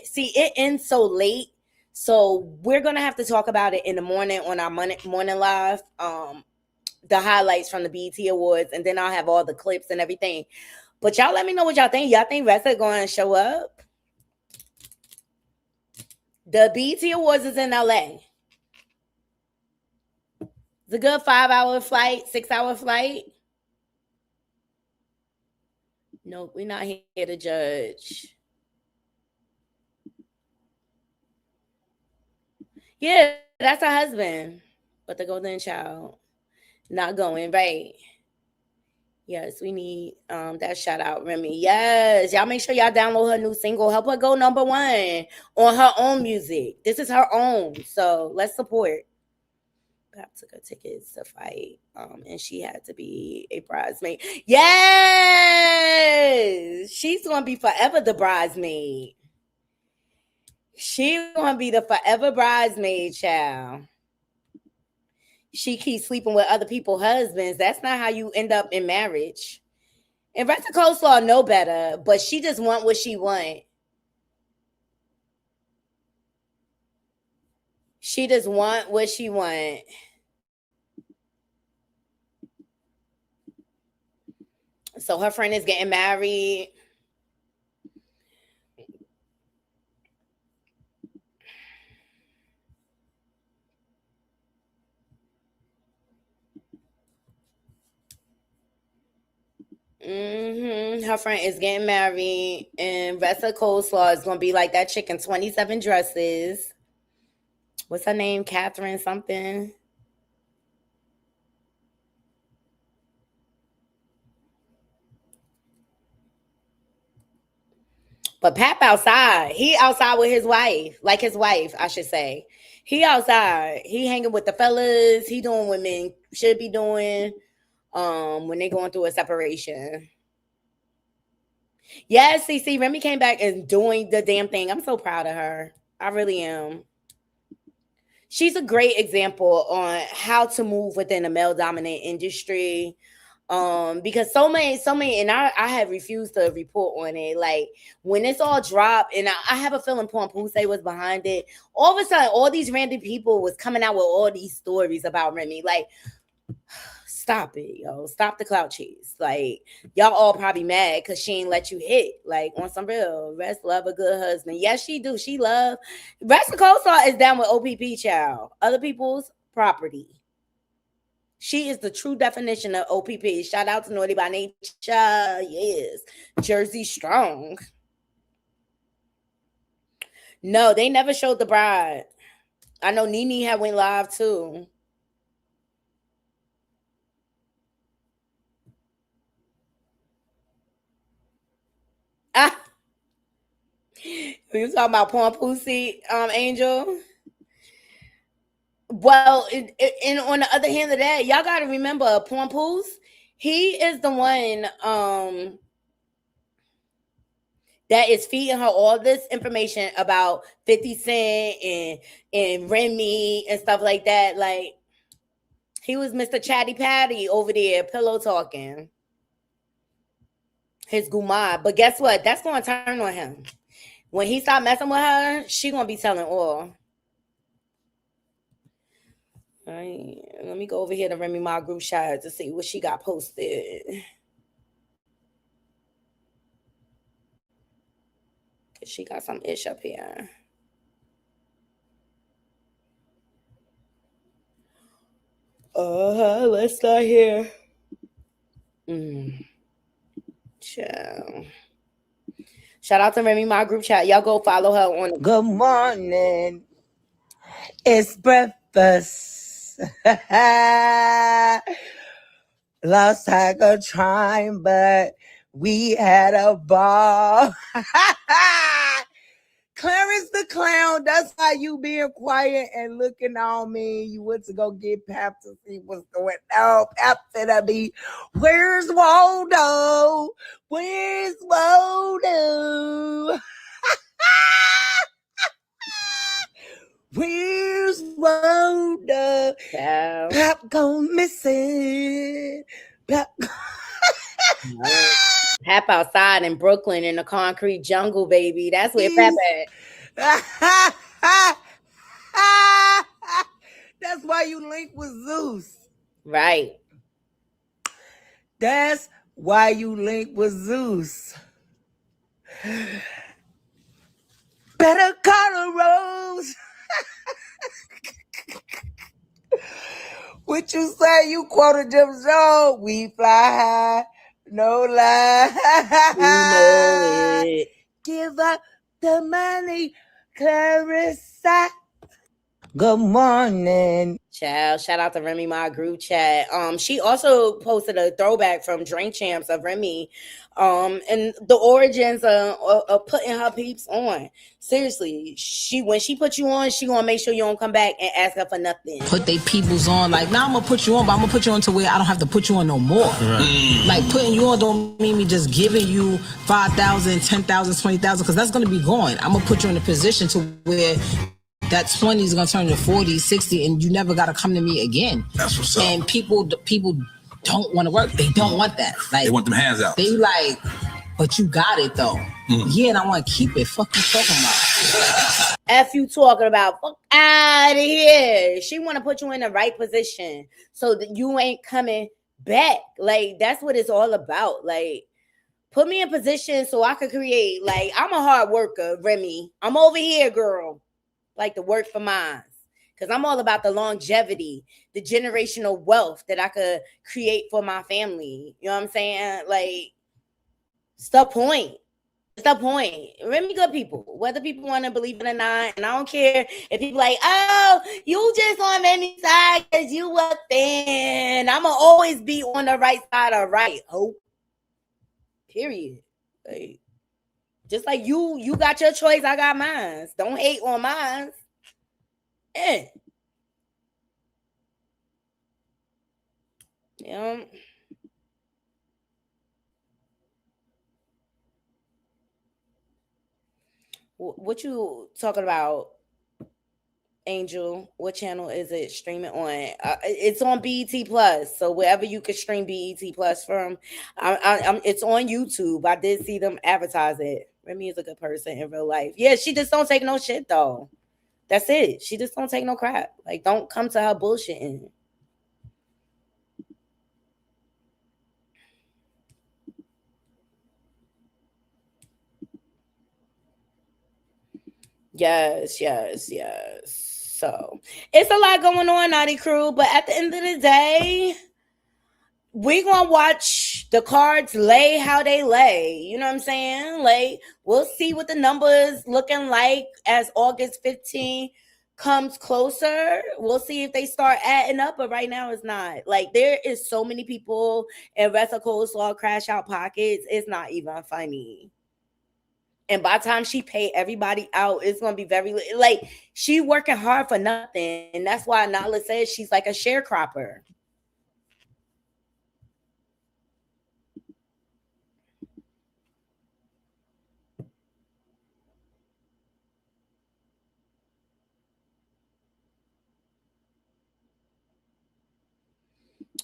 See, it ends so late. So we're gonna have to talk about it in the morning on our morning live. The highlights from the BET Awards, and then I'll have all the clips and everything. But y'all let me know what y'all think. Y'all think Ressa going to show up? The BET Awards is in LA. It's a good 5-hour flight, 6-hour flight. Nope, we're not here to judge. Yeah, that's her husband. But the golden child not going, right? Yes, we need that shout out, Remy. Yes, y'all make sure y'all download her new single. Help her go #1 on her own music. This is her own, so let's support. Pap took her tickets to fight, and she had to be a bridesmaid. Yes, she's gonna be forever the bridesmaid. She's gonna be the forever bridesmaid, child. She keeps sleeping with other people's husbands. That's not how you end up in marriage. And Ressa Coleslaw know better, but she just want what she want. She just want what she want. So her friend is getting married. Her friend is getting married, and Ressa Coleslaw is gonna be like that chick in 27 Dresses. What's her name? Catherine something. But Pap outside. He outside with his wife. Like his wife, I should say. He outside. He hanging with the fellas. He doing what men should be doing when they going through a separation. Yes, CC. Remy came back and doing the damn thing. I'm so proud of her. I really am. She's a great example on how to move within a male-dominant industry. Because so many, and I have refused to report on it. Like when it's all dropped, and I have a feeling Pampuse was behind it. All of a sudden, all these random people was coming out with all these stories about Remy. Like, stop it, yo. Stop the clout chase. Like, y'all all probably mad because she ain't let you hit. Like, on some real. Rest love a good husband. Yes, she do. She love. Ressa Coleslaw is down with OPP, child. Other people's property. She is the true definition of OPP. Shout out to Naughty by Nature. Yes. Jersey Strong. No, they never showed the bride. I know Nene had went live too. We was talking about Pampuse, Angel. Well, and on the other hand of that, y'all got to remember Pampuse, he is the one that is feeding her all this information about 50 Cent and Remy and stuff like that. Like, he was Mr. Chatty Patty over there, pillow talking. His gumad. But guess what? That's going to turn on him. When he start messing with her, she going to be telling all. All right, let me go over here to Remy Ma group chat to see what she got posted. Cause she got some ish up here. Let's start here. Ciao. Shout out to Remy, my group chat. Y'all go follow her on. Good morning. It's breakfast. Lost track of time, but we had a ball. Clarence the Clown, that's how you being quiet and looking on me. You went to go get Pap to see what's going on. Pap finna be, where's Waldo? Where's Waldo? Where's Waldo? Pap gone missing. Pap. Pap outside in Brooklyn in the concrete jungle, baby. That's where Pap at. That's why you link with Zeus. Right. That's why you link with Zeus. Better call a Rose. What you say? You quoted Jim Jones. We fly high, no lie. You know it. Give up the money, Clarissa. Good morning. Child, shout out to Remy, my group chat. She also posted a throwback from Drink Champs of Remy. And the origins of putting her peeps on. Seriously, when she put you on, she gonna make sure you don't come back and ask her for nothing. Put they peoples on. Like, now I'm gonna put you on, but I'm gonna put you on to where I don't have to put you on no more. Right. Like, putting you on don't mean me just giving you 5,000, 10,000, 20,000, because that's gonna be gone. I'm gonna put you in a position to where that 20 is gonna turn to 40, 60, and you never gotta come to me again. That's what's up. And people don't want to work. They don't want that. Like, they want them hands out. They like, but you got it though. Yeah, and I want to keep it. Fuck you talking about. F you talking about, fuck out of here. She want to put you in the right position so that you ain't coming back. Like, that's what it's all about. Like, put me in position so I could create. Like, I'm a hard worker, Remy. I'm over here, girl. Like, to work for mine. Because I'm all about the longevity, the generational wealth that I could create for my family. You know what I'm saying? Like, it's the point. It's the point. Remy good people, whether people want to believe it or not. And I don't care if people like, oh, you just on any side because you a fan. I'm going to always be on the right side of right. Oh, period. Like, just like you got your choice, I got mine. Don't hate on mine. Yeah. Yeah. What you talking about, Angel? What channel is it streaming on? It's on BET Plus, so wherever you can stream BET Plus from, it's on YouTube. I did see them advertise it. Remy is a good person in real life. Yeah, she just don't take no shit though. That's it. She just don't take no crap. Like, don't come to her bullshitting. Yes. So it's a lot going on, Naughty Crew. But at the end of the day, we're going to watch the cards lay how they lay. You know what I'm saying? Like, we'll see what the numbers looking like as August 15th comes closer. We'll see if they start adding up, but right now it's not. Like, there is so many people in Rest of Coleslaw crash out pockets. It's not even funny. And by the time she pay everybody out, it's going to be very, like, she working hard for nothing. And that's why Nala says she's like a sharecropper.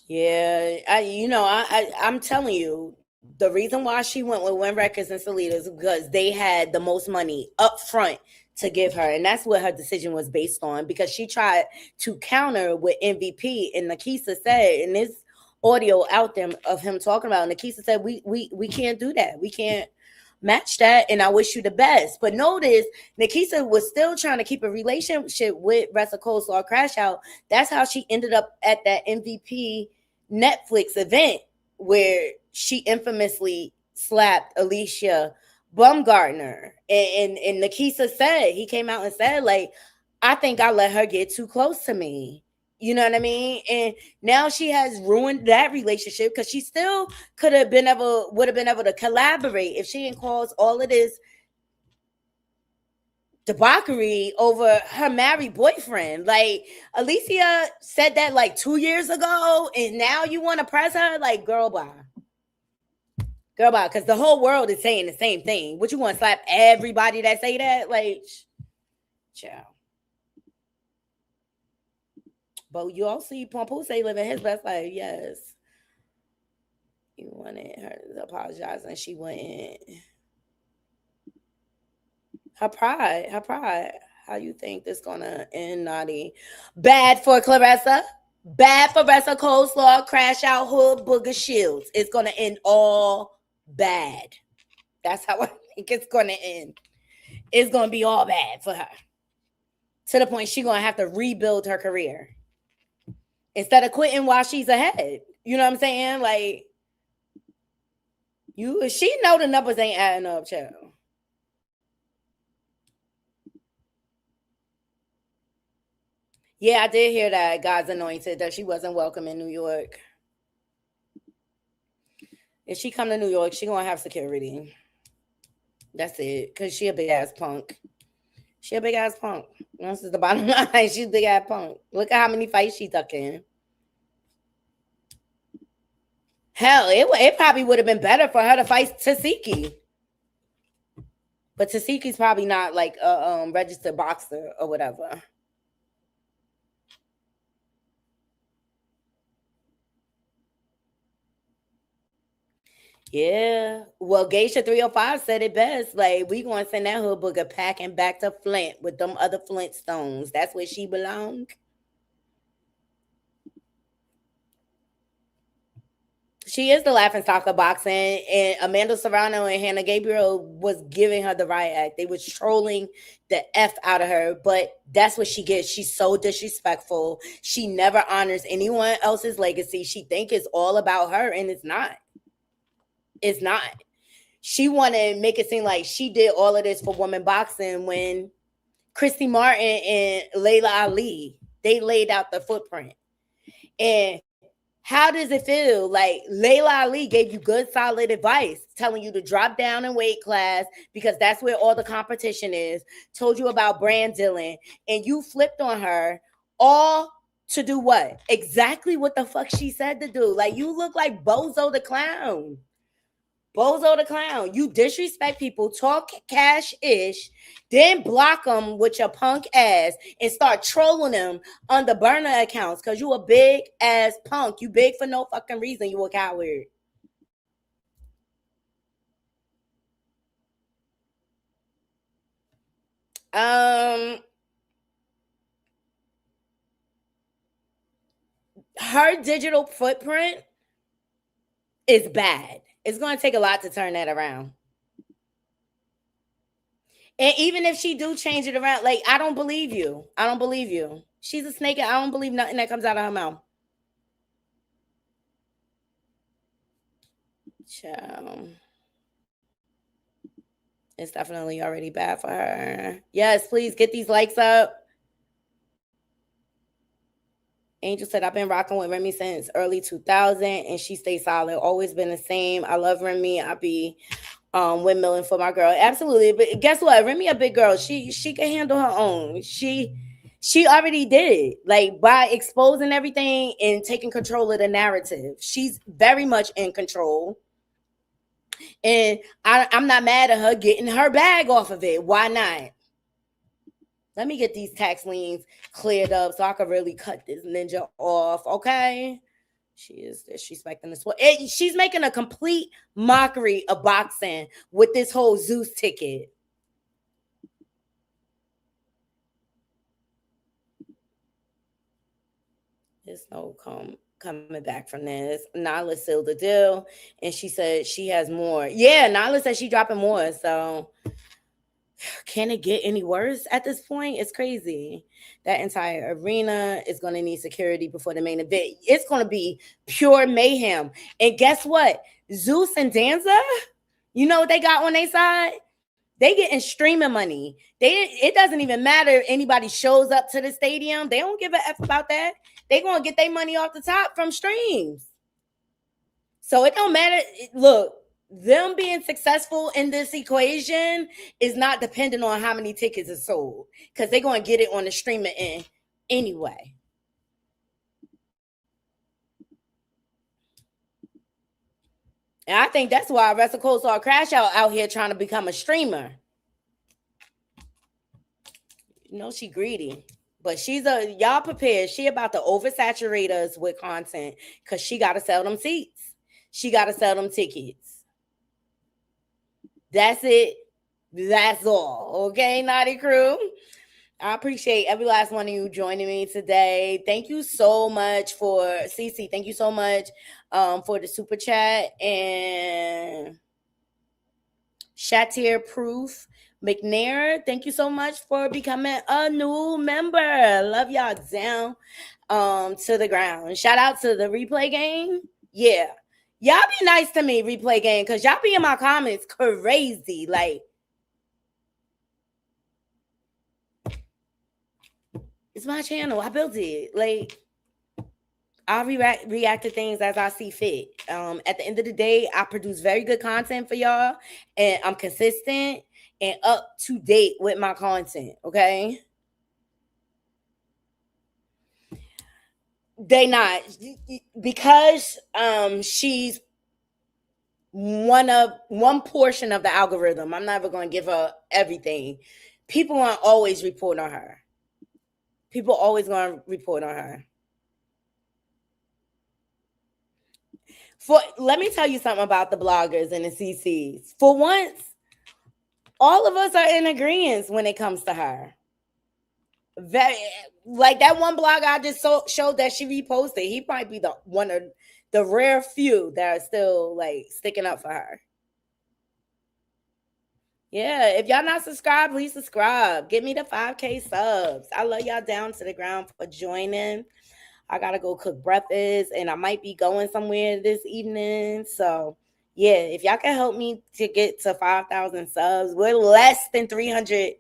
Yeah, I'm telling you, the reason why she went with Win Records and Salida is because they had the most money up front to give her. And that's what her decision was based on, because she tried to counter with MVP. And Nakisa said, and there's audio out there of him talking about, Nakisa said, we can't do that. We can't match that, and I wish you the best. But notice, Nikisa was still trying to keep a relationship with Wrestle Coleslaw Crash Out. That's how she ended up at that MVP Netflix event where she infamously slapped Alicia Baumgartner. And Nikisa said, he came out and said, like, I think I let her get too close to me. You know what I mean? And now she has ruined that relationship because she still would have been able to collaborate if she didn't cause all of this debauchery over her married boyfriend. Like, Alicia said that like 2 years ago, and now you want to press her? Like, girl, bye. Girl, bye. Because the whole world is saying the same thing. What, you want to slap everybody that say that? Like, ciao. But you all see Pompose living his best life. Yes. You wanted her to apologize and she wouldn't. Her pride. How you think this gonna end, Naughty? Bad for Clarissa. Bad for Wrestle Coleslaw, Crash Out, Hood, Booger, Shields. It's gonna end all bad. That's how I think it's gonna end. It's gonna be all bad for her. To the point she's gonna have to rebuild her career. Instead of quitting while she's ahead. You know what I'm saying? Like, she know the numbers ain't adding up, child. Yeah, I did hear that God's anointed, that she wasn't welcome in New York. If she come to New York, she gonna have security. That's it. Because she a big-ass punk. This is the bottom line. She's a big-ass punk. Look at how many fights she stuck in. Hell, it probably would have been better for her to fight Tasiki. But Tasiki's probably not like a registered boxer or whatever. Yeah. Well, Geisha 305 said it best. Like, we gonna send that hood booger packing back to Flint with them other Flintstones. That's where she belong. She is the laughing stock of boxing, and Amanda Serrano and Hannah Gabriel was giving her the riot act. They was trolling the F out of her, but that's what she gets. She's so disrespectful. She never honors anyone else's legacy. She think it's all about her, and it's not. It's not. She want to make it seem like she did all of this for women boxing when Christy Martin and Layla Ali, they laid out the footprint. And how does it feel? Like, Layla Ali gave you good, solid advice, telling you to drop down in weight class because that's where all the competition is, told you about brand dealing, and you flipped on her all to do what? Exactly what the fuck she said to do. Like, you look like Bozo the Clown. Bozo the Clown. You disrespect people, talk cash-ish, then block them with your punk ass and start trolling them on the burner accounts because you a big-ass punk. You big for no fucking reason. You a coward. Her digital footprint is bad. It's going to take a lot to turn that around. And even if she do change it around, like, I don't believe you. She's a snake, and I don't believe nothing that comes out of her mouth. Child. It's definitely already bad for her. Yes, please get these likes up. Angel said, I've been rocking with Remy since early 2000, and she stays solid. Always been the same. I love Remy. I be windmilling for my girl. Absolutely. But guess what? Remy a big girl. She can handle her own. She already did it. Like, by exposing everything and taking control of the narrative. She's very much in control. And I'm not mad at her getting her bag off of it. Why not? Let me get these tax liens cleared up so I can really cut this ninja off, okay? She is disrespecting this one. She's making a complete mockery of boxing with this whole Zeus ticket. There's no coming back from this. Nyla sealed the deal, and she said she has more. Yeah, Nyla said she dropping more. So can it get any worse at this point? It's crazy. That entire arena is going to need security before the main event. It's going to be pure mayhem. And guess what? Zeus and Danza, you know what they got on their side? They getting streaming money. It doesn't even matter if anybody shows up to the stadium. They don't give a F about that. They gonna get their money off the top from streams. So it don't matter. Look, them being successful in this equation is not dependent on how many tickets are sold, because they're gonna get it on the streaming end anyway. And I think that's why Russell Cole saw Crash out here trying to become a streamer. You know, she greedy. But y'all prepared. She about to oversaturate us with content because she got to sell them seats. She got to sell them tickets. That's it. That's all. Okay, Naughty Crew? I appreciate every last one of you joining me today. Thank you so much for Cece. Thank you so much for the super chat. And Shatir Proof McNair, thank you so much for becoming a new member. Love y'all down to the ground. Shout out to the replay game. Yeah. Y'all be nice to me, replay game, because y'all be in my comments crazy. Like, it's my channel. I built it. Like, I'll react to things as I see fit. At the end of the day, I produce very good content for y'all, and I'm consistent and up to date with my content. Okay, they not, because she's one portion of the algorithm. I'm never going to give her everything. People aren't always report on her. People always going to report on her. Let me tell you something about the bloggers and the CCs. For once, all of us are in agreement when it comes to her. Like that one blog I just showed that she reposted. He might be one of the rare few that are still like sticking up for her. Yeah, if y'all not subscribed, please subscribe. Get me the 5K subs. I love y'all down to the ground for joining. I gotta go cook breakfast, and I might be going somewhere this evening. So, yeah, if y'all can help me to get to 5,000 subs, we're less than 300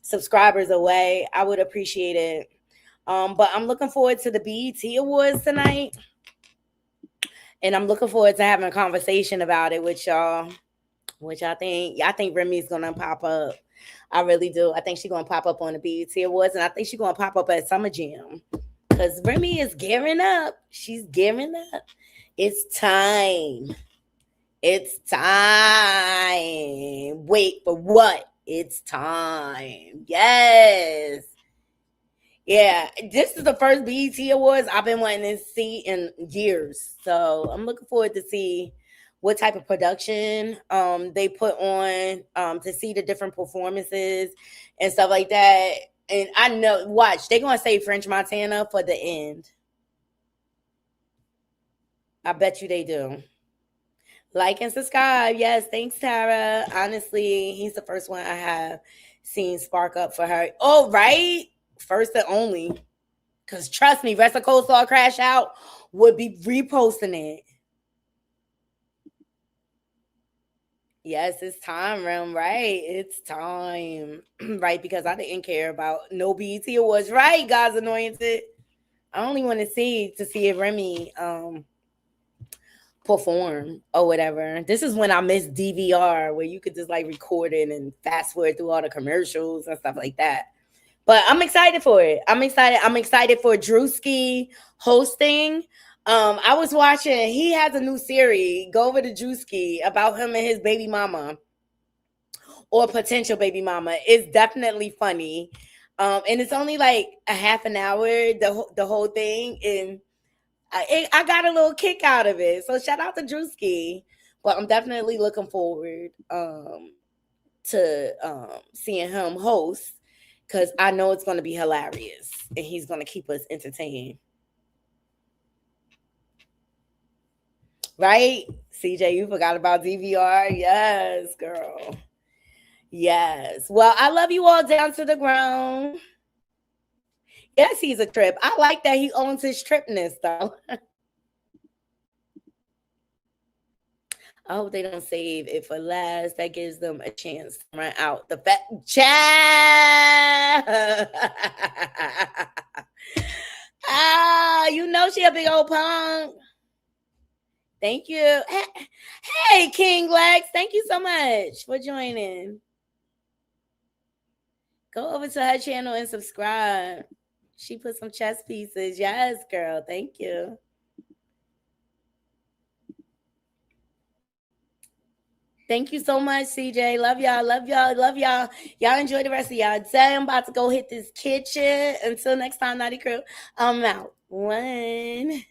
subscribers away. I would appreciate it. But I'm looking forward to the BET Awards tonight, and I'm looking forward to having a conversation about it with y'all. Which I think Remy's gonna pop up. I really do. I think she's gonna pop up on the BET Awards, and I think she's gonna pop up at Summer Jam. Because Remy is gearing up. She's gearing up. It's time. It's time. Wait, for what? It's time. Yes. Yeah. This is the first BET Awards I've been wanting to see in years. So I'm looking forward to see what type of production they put on, to see the different performances and stuff like that. And I know, watch, they're going to say French Montana for the end. I bet you they do. Like and subscribe. Yes, thanks, Tara. Honestly, he's the first one I have seen spark up for her. Oh, right? First and only. Because trust me, Rest of Cold Saw Crash Out would be reposting it. Yes, it's time, Rem, right? It's time, right? Because I didn't care about no BET Awards, right, God's Anointed? I only want to see if Remy perform or whatever. This is when I miss DVR, where you could just like record it and fast forward through all the commercials and stuff like that. But I'm excited for it. I'm excited for Drewski hosting. I was watching, he has a new series, go over to Drewski, about him and his baby mama or potential baby mama. It's definitely funny. And it's only like a half an hour, the whole thing. And I got a little kick out of it. So shout out to Drewski. But I'm definitely looking forward to seeing him host, because I know it's going to be hilarious and he's going to keep us entertained. Right? CJ, you forgot about DVR? Yes, girl. Yes. Well, I love you all down to the ground. Yes, he's a trip. I like that he owns his tripness, though. I hope they don't save it for last. That gives them a chance to run out the fat child. You know she a big old punk. Thank you. Hey, King Lex. Thank you so much for joining. Go over to her channel and subscribe. She put some chess pieces. Yes, girl. Thank you. Thank you so much, CJ. Love y'all. Love y'all. Love y'all. Y'all enjoy the rest of y'all day. I'm about to go hit this kitchen. Until next time, Naughty Crew, I'm out. 1.